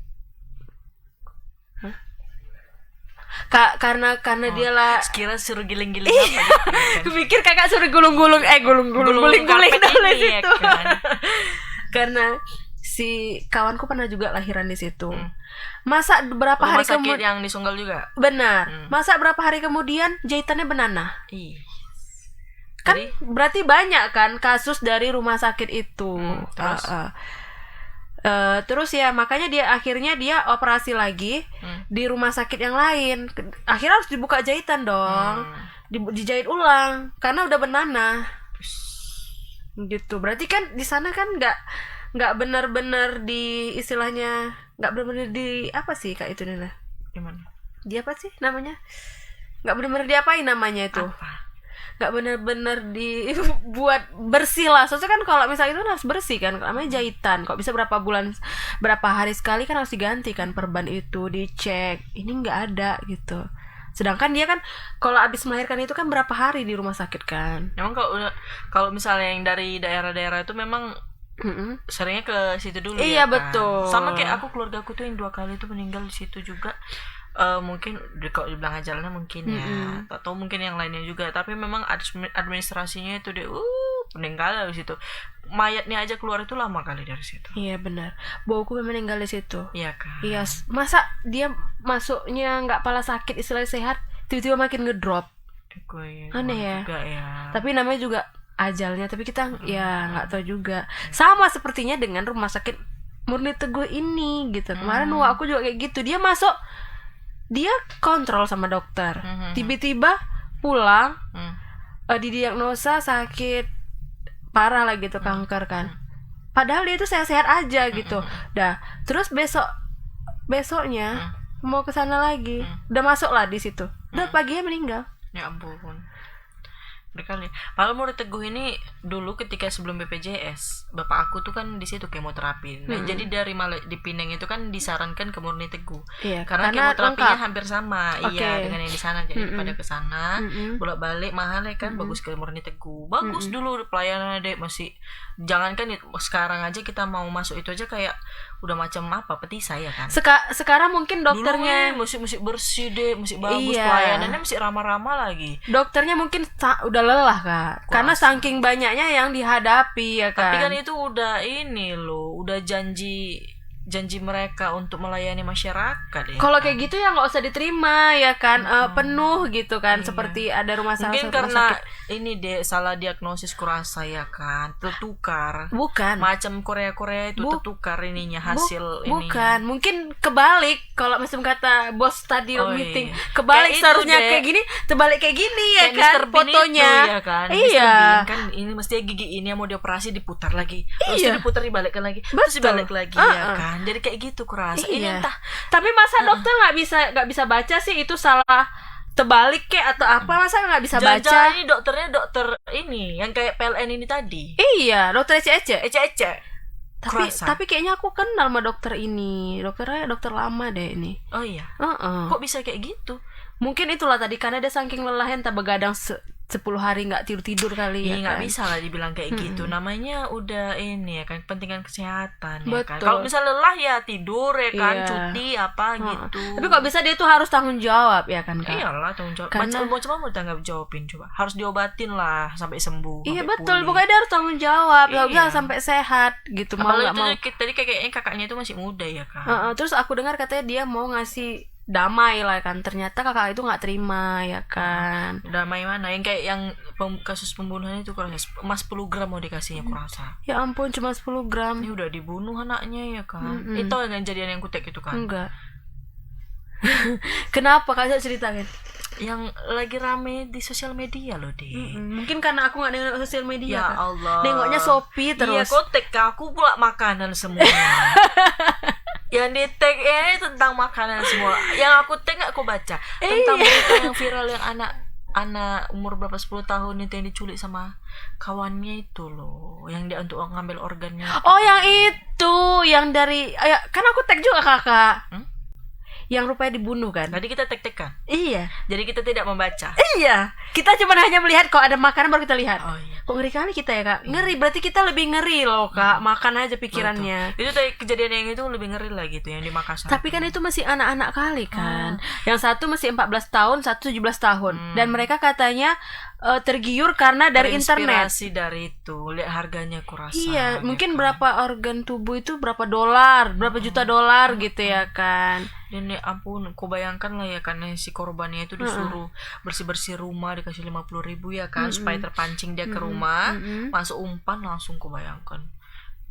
S2: Karena dia lah.
S1: Sekira suruh giling-giling apa gitu kan.
S2: Kupikir kakak suruh gulung-gulung guling-guling dari
S1: ini ya
S2: situ.
S1: kan.
S2: Karena si kawanku pernah juga lahiran di situ. Masa berapa
S1: Rumah
S2: hari
S1: sakit
S2: kemudian?
S1: yang di Sunggal juga.
S2: Benar. Masa berapa hari kemudian jahitannya benana?
S1: Ih.
S2: Kan
S1: Jadi,
S2: berarti banyak kan kasus dari rumah sakit itu.
S1: Terus?
S2: Terus ya makanya akhirnya dia operasi lagi di rumah sakit yang lain. Akhirnya harus dibuka jahitan dong. Dijahit ulang karena udah benana. Gitu. Berarti kan di sana kan nggak benar-benar di istilahnya, nggak benar-benar di apa sih Kak itu nih?
S1: gimana?
S2: Dia apa sih namanya? Nggak benar-benar diapain namanya itu?
S1: Apa?
S2: nggak bener-bener dibuat bersih lah. Soalnya kan kalau misalnya itu kan harus bersih kan, namanya jahitan. Kok bisa berapa hari sekali kan harus diganti kan perban itu, dicek. Ini nggak ada gitu. Sedangkan dia kan kalau abis melahirkan itu kan berapa hari di rumah sakit kan.
S1: Memang kalau misalnya yang dari daerah-daerah itu memang seringnya ke situ dulu.
S2: Iya,
S1: ya kan?
S2: betul.
S1: Sama kayak keluarga aku tuh yang 2 kali itu meninggal di situ juga. Mungkin kalau dibilang ajalnya mungkin ya, atau mungkin yang lainnya juga, tapi memang administrasinya itu deh meninggal di situ. Mayatnya aja keluar itu lama kali dari situ.
S2: Iya benar. Bauku meninggal di situ.
S1: Iya kan.
S2: Iya, masa dia masuknya nggak pala sakit istilahnya sehat, tiba-tiba makin ngedrop. Aneh ya.
S1: Juga, ya.
S2: Tapi namanya juga ajalnya, tapi kita ya nggak tahu juga. Sama sepertinya dengan rumah sakit Murni Teguh ini gitu. Kemarin aku juga kayak gitu. Dia kontrol sama dokter. Tiba-tiba pulang didiagnosa sakit parah lah gitu, kanker kan. Padahal dia itu sehat-sehat aja gitu. Dah, terus besoknya mau ke sana lagi. Udah masuk lah di situ. Udah paginya meninggal.
S1: Ya ampun. Berkali. Padahal Murni Teguh ini dulu ketika sebelum BPJS, bapak aku tuh kan di situ kemoterapi. Nah, jadi dari di Pineng itu kan disarankan ke Murni Teguh. Iya, karena kemoterapinya hampir sama. Iya, dengan yang di sana. Jadi pada ke sana, bolak-balik mahal ya kan, bagus ke Murni Teguh. Bagus dulu pelayanannya, Dek. Masih jangankan sekarang aja kita mau masuk itu aja kayak udah macam petisai ya kan.
S2: Sekarang mungkin dokternya
S1: musik bersih deh, musik bagus, pelayanannya musik ramah-ramah lagi.
S2: Dokternya mungkin udah lelah Kak, karena saking banyaknya yang dihadapi ya kan.
S1: Tapi kan itu udah ini loh, udah janji mereka untuk melayani masyarakat ya.
S2: Kalau kayak gitu ya nggak usah diterima ya kan, penuh gitu kan. Seperti ada rumah sakit.
S1: Mungkin karena ini salah diagnosis kurasa ya kan, tertukar.
S2: Bukan.
S1: Macam Korea itu tertukar ininya hasil ininya.
S2: Bukan, mungkin kebalik. Kalau macam kata bos tadi meeting, kebalik kayak seharusnya kayak gini, terbalik kayak gini ya kayak kan fotonya.
S1: Itu, ya kan?
S2: Iya.
S1: Kan ini mestinya gigi ini yang mau dioperasi diputar lagi. Terus diputar dibalikkan lagi. Terus dibalik lagi ya kan. Jadi kayak gitu kurasa. Ini entah.
S2: Tapi masa dokter nggak bisa baca sih itu salah terbalik kayak atau apa, masa nggak bisa baca?
S1: Jangan ini dokternya dokter ini yang kayak PLN ini tadi.
S2: Iya, dokter Ece. Tapi kayaknya aku kenal sama dokter ini. Dokternya dokter lama deh ini.
S1: Oh iya. Kok bisa kayak gitu?
S2: Mungkin itulah tadi karena dia saking lelah entah begadang 10 hari nggak tidur kali ya kan.
S1: Nggak bisa lah dibilang kayak gitu. Namanya udah ini ya kan, kepentingan kesehatan ya kan.
S2: Betul.
S1: Kalau misalnya lelah ya tidur ya kan, cuti apa gitu.
S2: Tapi kok bisa dia tuh harus tanggung jawab ya kan Kak?
S1: Iyalah tanggung jawab. Macam mau tanggung jawabin coba. Harus diobatin lah sampai sembuh.
S2: Iya betul, pulih. Pokoknya dia harus tanggung jawab. Nggak bisa sampai sehat gitu. Mau nggak mau.
S1: Tadi kayaknya kakaknya itu masih muda ya kan.
S2: Terus aku dengar katanya dia mau ngasih damai lah kan, ternyata kakak itu nggak terima ya kan.
S1: Damai mana? Yang kayak yang kasus pembunuhan itu kurang 10 gram mau dikasihnya kurasa.
S2: Ya ampun, cuma 10 gram.
S1: Ini udah dibunuh anaknya ya kan. Itu yang kejadian yang kutek itu kan.
S2: Enggak. Kenapa Kak ceritain?
S1: Yang lagi rame di sosial media loh deh.
S2: Mungkin karena aku nggak nengok sosial media.
S1: Ya kan? Allah.
S2: Nengoknya Shopee terus.
S1: Iya, kotek aku pula makanan semua. Yang di tag tentang makanan semua. Yang aku tag aku baca tentang berita yang viral yang anak umur berapa 10 tahun itu yang diculik sama kawannya itu loh, yang dia untuk ngambil organnya.
S2: Oh, yang itu, yang dari kan aku tag juga kakak. Yang rupanya dibunuh kan.
S1: Tadi kita tag kan.
S2: Iya.
S1: Jadi kita tidak membaca.
S2: Iya. Kita cuma hanya melihat kalau ada makanan baru kita lihat.
S1: Oh iya.
S2: Kok ngeri kali kita ya Kak. Ngeri, berarti kita lebih ngeri loh Kak. Makan aja pikirannya.
S1: Betul. Itu tadi kejadian yang itu lebih ngeri lah gitu, yang di Makassar.
S2: Tapi kan itu masih anak-anak kali kan. Yang satu masih 14 tahun, satu 17 tahun. Dan mereka katanya tergiur karena dari internet.
S1: Inspirasi dari itu, lihat harganya kurasa.
S2: Iya, mungkin berapa organ tubuh itu berapa dolar, berapa juta dolar gitu ya kan.
S1: Dan ya ampun, kau bayangkan lah ya kan, si korbannya itu disuruh bersih-bersih rumah, dikasih 50.000 ya kan, supaya terpancing dia ke rumah, masuk umpan langsung, kau bayangkan.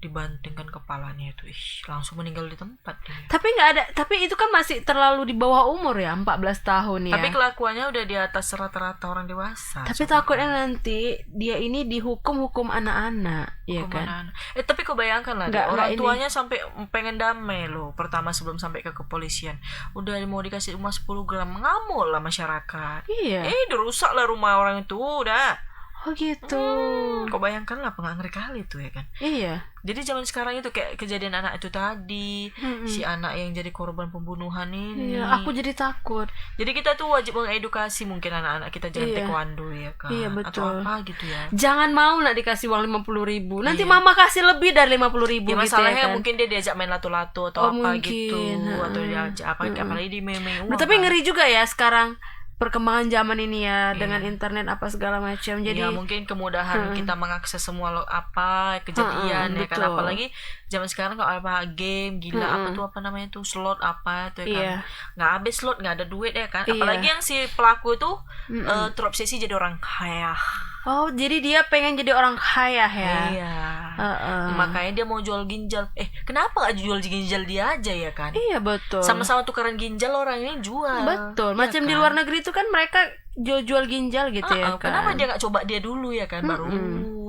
S1: dibantingkan kepalanya itu, langsung meninggal di tempat dia.
S2: Tapi itu kan masih terlalu di bawah umur ya, 14 tahun ya.
S1: Tapi kelakuannya udah di atas rata-rata orang dewasa.
S2: Tapi takutnya nanti dia ini dihukum anak-anak, ya kan?
S1: Tapi kau bayangkan lah, orang tuanya sampai pengen damai loh. Pertama sebelum sampai ke kepolisian, udah mau dikasih emas 10 gram, ngamuk lah masyarakat.
S2: Iya.
S1: Udah rusak lah rumah orang itu, udah.
S2: Oh gitu.
S1: Kau bayangkan lah, ngeri kali tuh ya kan.
S2: Iya.
S1: Jadi zaman sekarang itu kayak kejadian anak itu tadi, si anak yang jadi korban pembunuhan ini.
S2: Iya, aku jadi takut.
S1: Jadi kita tuh wajib mengedukasi mungkin anak-anak kita jangan taekwondo ya kan.
S2: Iya betul.
S1: Atau apa gitu ya.
S2: Jangan mau nak dikasih uang 50.000. Nanti mama kasih lebih dari 50.000
S1: ya, masalahnya
S2: gitu ya kan?
S1: Mungkin dia diajak main lato-lato atau apa
S2: mungkin.
S1: gitu, atau diajak apalagi di meme uang.
S2: Tapi ngeri juga ya sekarang perkembangan zaman ini ya, dengan internet apa segala macam. Jadi
S1: ya mungkin kemudahan kita mengakses semua kejadian ya kan, apalagi zaman sekarang kalau apa game gila apa namanya tuh slot apa itu ya kan, nggak habis slot nggak ada duit ya kan, apalagi yang si pelaku itu terobsesi jadi orang kaya.
S2: Oh, jadi dia pengen jadi orang kaya ya?
S1: Iya. Makanya dia mau jual ginjal. Kenapa gak jual ginjal dia aja ya kan?
S2: Iya betul.
S1: Sama-sama tukaran ginjal, orang ini jual.
S2: Betul. Macam di luar negeri itu kan mereka jual ginjal gitu ya kan?
S1: Kenapa dia gak coba dia dulu ya kan? Baru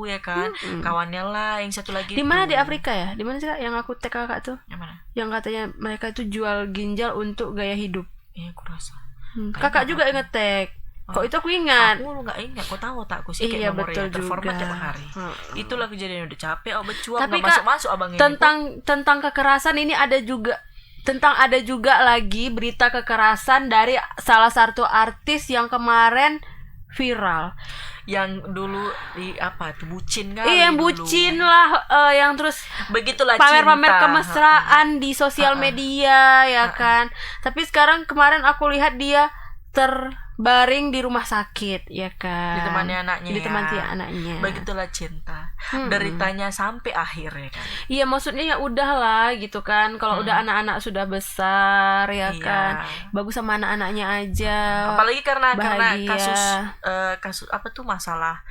S1: ya kan? Kawannya lah, yang satu lagi.
S2: Di mana di Afrika ya? Di mana sih Kak? Yang aku tag Kakak tuh?
S1: Yang mana?
S2: Yang katanya mereka itu jual ginjal untuk gaya hidup.
S1: Iya, aku rasa.
S2: Kakak juga nge-tag. Kok itu aku ingat?
S1: Aku nggak ingat, kok tahu tak aku sih kayak memori terformat tiap hari. Itulah kejadian udah capek, berjuang nggak masuk abang ini.
S2: Tentang kekerasan ini ada juga lagi berita kekerasan dari salah satu artis yang kemarin viral.
S1: Yang dulu di apa tuh bucin kan?
S2: Iya, yang bucin lah, yang terus
S1: begitulah
S2: pamer-pamer
S1: cinta.
S2: Kemesraan di sosial media ya kan. Tapi sekarang kemarin aku lihat dia terbaring di rumah sakit ya kan,
S1: ditemani
S2: anaknya.
S1: Begitulah cinta, deritanya sampai akhir ya kan.
S2: Iya, maksudnya ya udahlah gitu kan, kalau udah anak-anak sudah besar ya kan, bagus sama anak-anaknya aja.
S1: Apalagi karena kasus apa tuh, masalah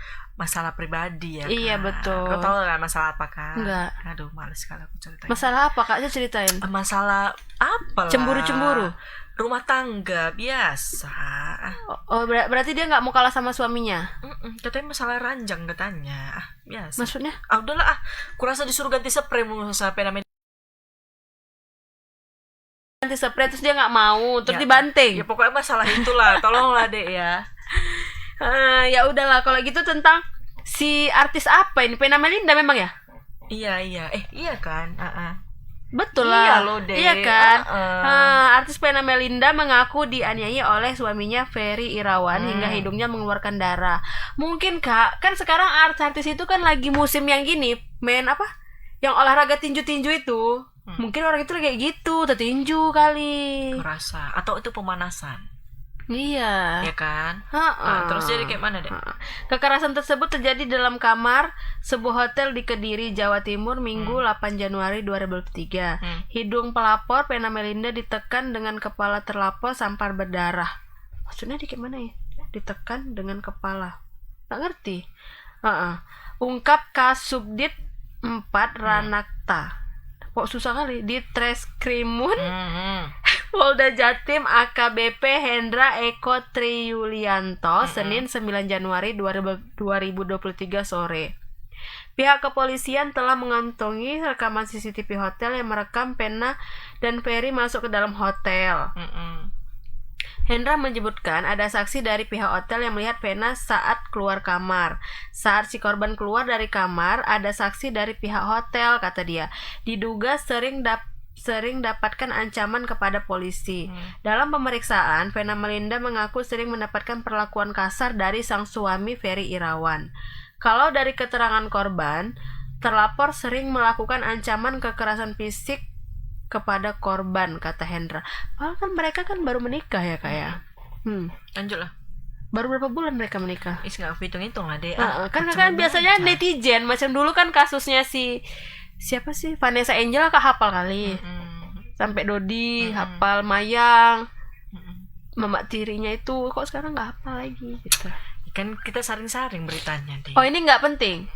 S1: pribadi ya kan?
S2: Iya betul.
S1: Kau tahu kan masalah apa kan?
S2: Enggak.
S1: Aduh, males sekali aku ceritain.
S2: Masalah apa Kak? Saya ceritain.
S1: Masalah apa lah?
S2: Cemburu.
S1: Rumah tangga biasa.
S2: Oh, berarti dia nggak mau kalah sama suaminya?
S1: Katanya masalah ranjang katanya. Biasa.
S2: Maksudnya?
S1: Udahlah kurasa disuruh ganti spray sampai namanya
S2: ganti spray terus dia nggak mau, terus dibanting.
S1: Ya pokoknya masalah itulah. Tolonglah Dek ya.
S2: Ya udahlah kalau gitu. Tentang si artis apa ini, Vena Melinda memang ya?
S1: Iya. Iya kan?
S2: Betul lah.
S1: Iya loh, Dek.
S2: Iya kan? Artis Vena Melinda mengaku dianiaya oleh suaminya Ferry Irawan hingga hidungnya mengeluarkan darah. Mungkin Kak, kan sekarang artis itu kan lagi musim yang gini, main apa? Yang olahraga tinju-tinju itu. Mungkin orang itu kayak gitu, tertinju kali.
S1: Merasa atau itu pemanasan.
S2: Iya.
S1: Ya kan? Terus jadi kayak mana deh?
S2: Kekerasan tersebut terjadi dalam kamar sebuah hotel di Kediri, Jawa Timur, Minggu 8 Januari 2023. Hidung pelapor Vena Melinda ditekan dengan kepala terlapor sampai berdarah. Maksudnya di kayak mana ya? Ditekan dengan kepala. Nggak ngerti. Ungkap Kasubdit 4 Ranakta. Kok susah kali, di Treskrimun Polda Jatim AKBP Hendra Eko Triyulianto Senin 9 Januari 2023 sore. Pihak kepolisian telah mengantongi rekaman CCTV hotel yang merekam Vena dan Ferry masuk ke dalam hotel. Hendra menyebutkan ada saksi dari pihak hotel yang melihat Vena saat keluar kamar. Saat si korban keluar dari kamar, ada saksi dari pihak hotel, kata dia. Diduga sering dapatkan ancaman kepada polisi. Dalam pemeriksaan, Vena Melinda mengaku sering mendapatkan perlakuan kasar dari sang suami Ferry Irawan. Kalau dari keterangan korban, terlapor sering melakukan ancaman kekerasan fisik kepada korban, kata Hendra. Padahal kan mereka kan baru menikah ya Kak ya.
S1: Lanjut lah.
S2: Baru berapa bulan mereka menikah?
S1: Nggak hitung-hitung lah deh.
S2: Kan biasanya netizen macam dulu kan kasusnya siapa sih, Vanessa Angel Kak hafal kali. Sampai Dodi hafal, Mayang, Mama tirinya itu kok sekarang nggak hafal lagi gitu.
S1: Kan kita saring-saring beritanya deh.
S2: Oh, ini nggak penting.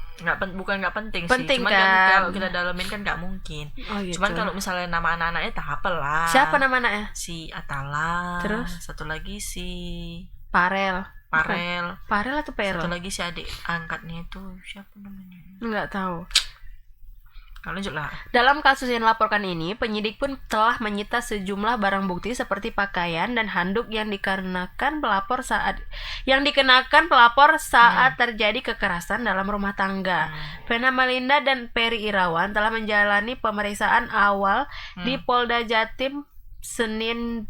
S1: bukan nggak penting,
S2: Penting
S1: sih. Cuman
S2: kan?
S1: kalau kita dalemin kan nggak mungkin.
S2: Oh, gitu.
S1: Cuman kalau misalnya nama anak-anaknya tak apalah.
S2: Siapa nama anaknya?
S1: Si Atala.
S2: Terus?
S1: Satu lagi si
S2: Parel. Parel atau Perel?
S1: Satu lagi si adik angkatnya itu siapa namanya?
S2: Nggak tahu.
S1: Lanjutlah.
S2: Dalam kasus yang dilaporkan ini, penyidik pun telah menyita sejumlah barang bukti seperti pakaian dan handuk yang dikenakan pelapor saat terjadi kekerasan dalam rumah tangga. Vena Melinda dan Ferry Irawan telah menjalani pemeriksaan awal di Polda Jatim Senin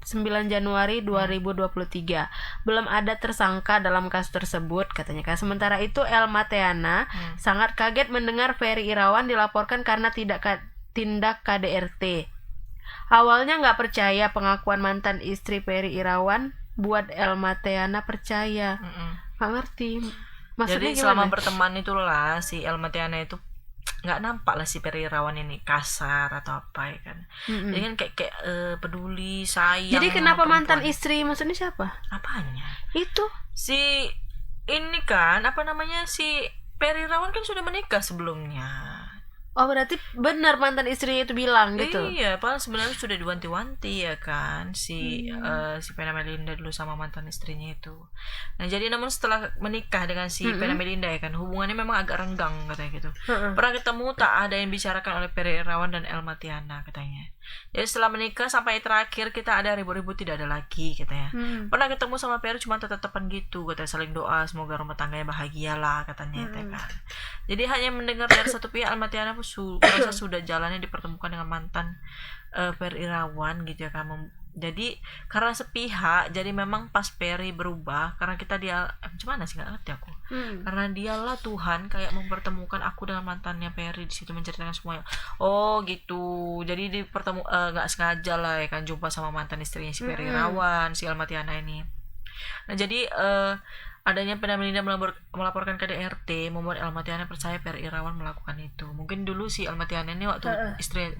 S2: 9 Januari 2023. Belum ada tersangka dalam kasus tersebut, katanya. Sementara itu, Elma Teana sangat kaget mendengar Ferry Irawan dilaporkan karena tindak KDRT. Awalnya nggak percaya pengakuan mantan istri Ferry Irawan, buat Elma Teana percaya. Nggak ngerti. Maksudnya
S1: jadi
S2: gimana?
S1: selama berteman itulah si Elma Teana itu nggak nampak lah si Ferry Irawan ini kasar atau apa ya kan. Jadi kan kayak peduli, sayang.
S2: Jadi kenapa
S1: sama
S2: mantan
S1: perempuan.
S2: istri, maksudnya siapa?
S1: Apanya?
S2: Itu
S1: Si ini kan apa namanya, si Ferry Irawan kan sudah menikah sebelumnya.
S2: oh berarti benar mantan istrinya itu bilang gitu.
S1: Iya, padahal sebenarnya sudah diwanti-wanti ya kan si Vena Melinda dulu sama mantan istrinya itu. Nah, jadi namun setelah menikah dengan si Vena Melinda ya kan, hubungannya memang agak renggang katanya gitu. Pernah ketemu tak ada yang bicarakan oleh Ferry Irawan dan Elma Teana katanya. Jadi setelah menikah sampai terakhir kita ada ribut-ribut tidak ada lagi katanya. Pernah ketemu sama Ferry cuma tetap-tetapan gitu, katanya saling doa semoga rumah tangganya bahagia lah katanya ya kan. Jadi hanya mendengar dari satu pihak, Elma Teana pun merasa sudah jalannya dipertemukan dengan mantan Ferry Irawan gitu ya kan. Jadi karena sepihak, jadi memang pas Ferry berubah karena gimana sih, nggak ngerti aku. Karena dialah Tuhan kayak mempertemukan aku dengan mantannya Ferry, di situ menceritakan semuanya. Oh gitu, jadi nggak sengaja lah ya kan jumpa sama mantan istrinya si Ferry Irawan, si Elma Teana ini. Nah jadi adanya Vena Melinda melaporkan KDRT membuat Elma Teana percaya Ferry Irawan melakukan itu. Mungkin dulu si Elma Teana ini waktu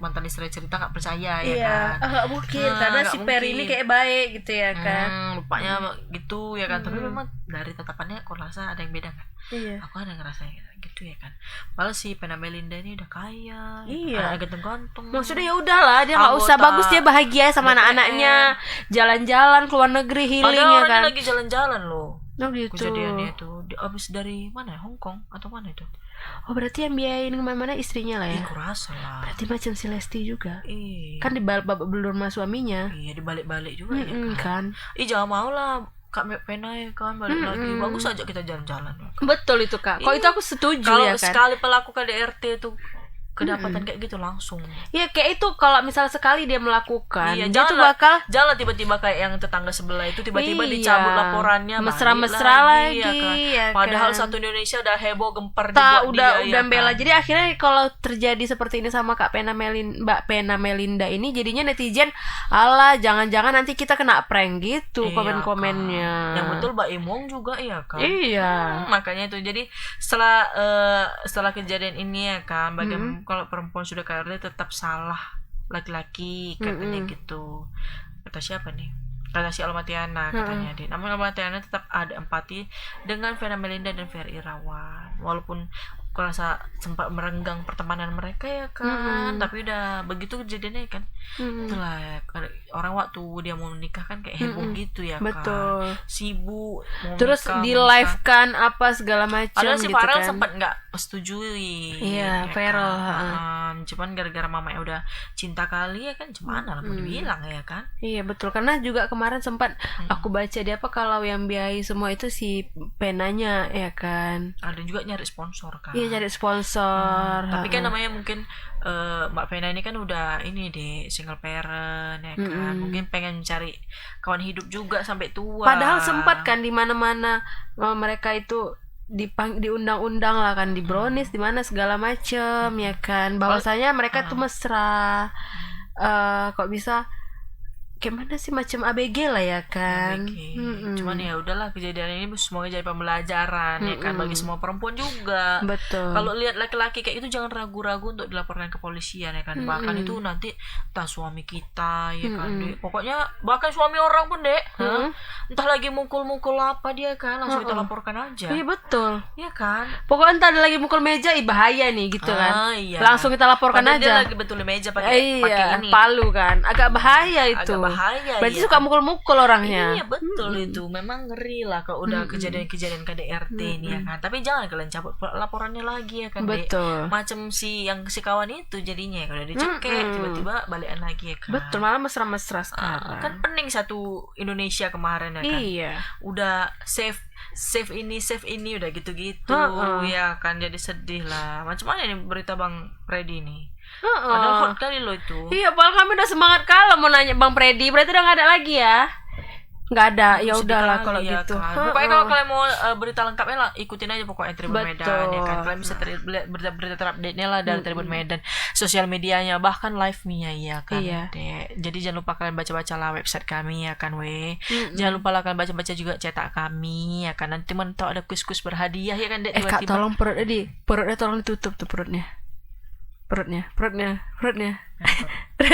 S1: mantan istri cerita nggak percaya ya kan.
S2: Nggak mungkin karena si Ferry ini kayak baik gitu ya kan.
S1: Lupanya gitu ya kan. Tapi memang dari tatapannya aku rasa ada yang beda kan.
S2: Iya.
S1: Aku ada ngerasa gitu ya kan. Padahal si Vena Melinda ini udah kaya,
S2: iya,
S1: ganteng-ganteng.
S2: Maksudnya ya udahlah, dia nggak usah, bagus dia bahagia sama anak-anaknya, jalan-jalan keluar negeri, healing ya
S1: padahal
S2: kan.
S1: dia lagi jalan-jalan loh.
S2: Oh gitu.
S1: Kejadiannya itu abis dari mana? Hong Kong atau mana itu?
S2: Oh berarti yang biayain kemana-mana istrinya lah ya.
S1: Aku rasa lah.
S2: Berarti macam si Lesti juga.
S1: Iya.
S2: Kan di babak belur sama suaminya.
S1: Iya, dibalik-balik juga ya
S2: kan.
S1: Jangan mau lah Kak Vena ya kan balik lagi. Bagus aja kita jalan-jalan.
S2: Betul itu Kak. Kok itu aku setuju
S1: kalau
S2: ya kan.
S1: Sekali pelaku KDRT itu kedapatan kayak gitu langsung.
S2: Iya kayak itu kalau misal sekali dia melakukan, dia tuh
S1: jangan tiba-tiba kayak yang tetangga sebelah itu tiba-tiba dicabut laporannya,
S2: mesra-mesra lagi
S1: ya kan. Padahal satu Indonesia udah heboh gempar
S2: udah bela. Jadi akhirnya kalau terjadi seperti ini sama Mbak Vena Melinda ini, jadinya netizen alah jangan-jangan nanti kita kena prank gitu komen-komennya.
S1: Yang betul Mbak Imong juga ya kan.
S2: Iya.
S1: Makanya itu jadi setelah kejadian ini ya kan, bagaimana kalau perempuan sudah KDRT tetap salah laki-laki katanya gitu. Kata siapa nih? Kata si Elma Teana katanya dia. Namun Elma Teana tetap ada empati dengan Vena Melinda dan Ferry Irawan. Walaupun aku rasa sempat merenggang pertemanan mereka ya kan, tapi udah begitu kejadiannya kan. Itulah orang waktu dia mau menikah kan kayak heboh gitu ya kan.
S2: Betul.
S1: Sibuk mau
S2: terus di live kan apa segala macam
S1: gitu. Ada si
S2: gitu
S1: Farel
S2: kan.
S1: sempat nggak setujui.
S2: Iya, Farel.
S1: Cuman gara-gara mamanya udah cinta kali ya kan, gimana lah mau dibilang ya kan.
S2: Iya betul, karena juga kemarin sempat aku baca dia kalau yang biayai semua itu si Venanya ya kan.
S1: Ada juga nyari sponsor kan.
S2: Iya cari sponsor.
S1: Tapi kan namanya mungkin Mbak Vena ini kan udah ini deh single parent ya kan. Mungkin pengen mencari kawan hidup juga sampai tua.
S2: Padahal sempat kan di mana-mana mereka itu diundang-undang lah kan, di brownies di mana segala macem ya kan. Bahwasanya mereka tuh mesra. Kok bisa gimana sih, macam ABG lah ya kan.
S1: Cuman ya udahlah, kejadian ini semoga jadi pembelajaran ya kan bagi semua perempuan juga.
S2: Betul.
S1: Kalau lihat laki-laki kayak itu jangan ragu-ragu untuk dilaporkan ke polisian ya kan. Bahkan itu nanti entah suami kita ya kan Dek. Pokoknya bahkan suami orang pun Dek entah lagi mukul-mukul apa dia kan, langsung kita laporkan aja.
S2: Iya betul.
S1: Iya kan?
S2: Pokoknya entah ada lagi mukul meja, bahaya nih gitu kan.
S1: Iya.
S2: Langsung kita laporkan
S1: Padahal dia
S2: aja.
S1: lagi betulin meja pakai ini.
S2: Palu kan. Agak bahaya itu.
S1: Agak bahaya.
S2: Berarti
S1: iya.
S2: suka mukul-mukul orangnya.
S1: Iya betul itu. Memang ngeri lah kalau udah kejadian-kejadian KDRT ini ya kan. Tapi jangan kalian cabut laporannya lagi ya kan.
S2: Betul.
S1: Macam si kawan itu jadinya kalau dicekek tiba-tiba balikan lagi ya kan.
S2: Betul, malah mesra-mesra sekarang.
S1: Kan pening satu Indonesia kemarin ya kan.
S2: Iya.
S1: Udah save ini udah gitu-gitu ya kan, jadi sedih lah. Macam mana nih berita Bang Freddy nih? Padahal hot kali lo itu.
S2: Iya, padahal kami udah semangat kalau mau nanya Bang Freddy, berarti udah nggak ada lagi ya? Nggak ada, ya udahlah kalau
S1: ya
S2: gitu.
S1: Kan. Pokoknya kalau kalian mau berita lengkapnya lah, ikutin aja pokoknya Tribun Medan ya kan. Kalian bisa berita terupdate-nya lah dari Tribun Medan, sosial medianya, bahkan live-nya ya kan.
S2: Iya.
S1: Jadi jangan lupa kalian baca-baca lah website kami ya kan Jangan lupa lah kalian baca-baca juga cetak kami ya kan. Nanti tahu ada kuis-kuis berhadiah ya kan Dek.
S2: Kak, tolong perutnya tolong ditutup tuh perutnya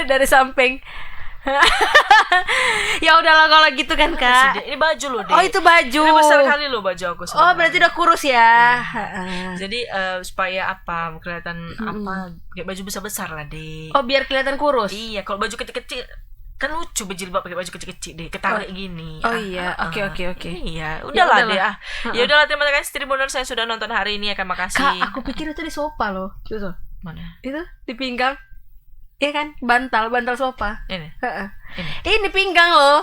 S2: dari samping. Ya udahlah kalau gitu kan Kak.
S1: Ini baju loh Dek.
S2: Oh itu baju.
S1: Ini besar kali loh baju aku sebenarnya.
S2: Oh berarti udah kurus ya.
S1: Jadi supaya apa kelihatan apa kayak baju besar-besar lah Dek.
S2: Oh biar kelihatan kurus.
S1: Iya, kalau baju kecil-kecil kan lucu berjilbab pakai baju kecil-kecil deh, ketarik gini.
S2: Oh iya, oke.
S1: Iya, udahlah deh ah. Ya udahlah, terima kasih Tribuners yang sudah nonton hari ini, akan makasih.
S2: Kak, aku pikir itu di sofa loh. Itu
S1: mana?
S2: Itu di pinggang. Iya kan? Bantal sofa.
S1: Ini.
S2: Ini pinggang loh.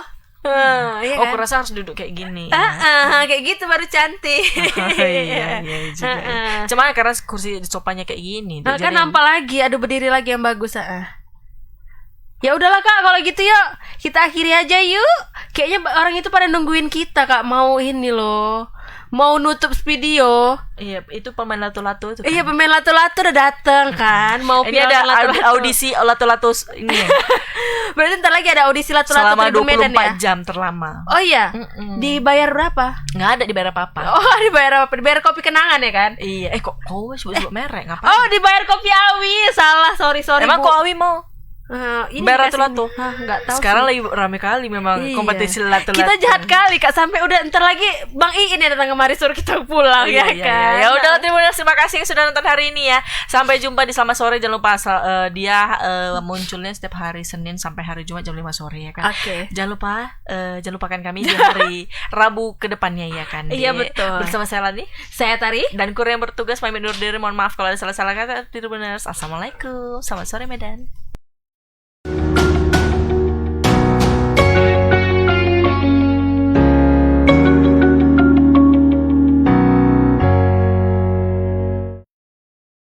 S2: Iya
S1: Oh,
S2: kan?
S1: aku rasa harus duduk kayak gini.
S2: Kayak gitu baru cantik.
S1: Iya juga. Cuma karena kursi sofanya kayak gini.
S2: Kan nampak lagi, aduh berdiri lagi yang bagus. Ya udahlah Kak, kalau gitu yuk kita akhiri aja yuk. Kayaknya orang itu pada nungguin kita Kak, mau ini loh, mau nutup video.
S1: Iya, itu pemain lato-lato itu kan?
S2: Iya, pemain lato-lato udah dateng kan, mau
S1: ini ada audisi lato-lato ini ya.
S2: Berarti ntar lagi ada audisi lato-lato
S1: selama
S2: Tribun Medan
S1: 24 jam terlama.
S2: Oh iya, dibayar berapa?
S1: Nggak ada dibayar apa-apa.
S2: Oh dibayar apa? Dibayar kopi kenangan ya kan?
S1: Iya, kok kau sebut merek ngapain?
S2: Oh dibayar kopi Awi, salah, sorry
S1: Emang
S2: Bu.
S1: kok Awi mau?
S2: Ini
S1: bayar lato-lato.
S2: Nggak tahu
S1: sekarang
S2: sih.
S1: lagi rame kali memang kompetisi lato-lato.
S2: Kita jahat kali Kak, sampai udah ntar lagi Bang Iin yang datang kemari suruh kita pulang ya kan.
S1: Ya udah, terima kasih yang sudah nonton hari ini ya. Sampai jumpa di Selamat Sore. Jangan lupa dia munculnya setiap hari Senin sampai hari Jumat jam 5 sore ya kan.
S2: Oke.
S1: Jangan lupakan kami di hari Rabu ke depannya ya kan.
S2: Iya betul.
S1: Bersama saya Lani,
S2: saya Tari,
S1: dan kru yang bertugas pamit undur diri. Mohon maaf kalau ada salah-salah kata. Tribuners, assalamualaikum. Selamat sore Medan.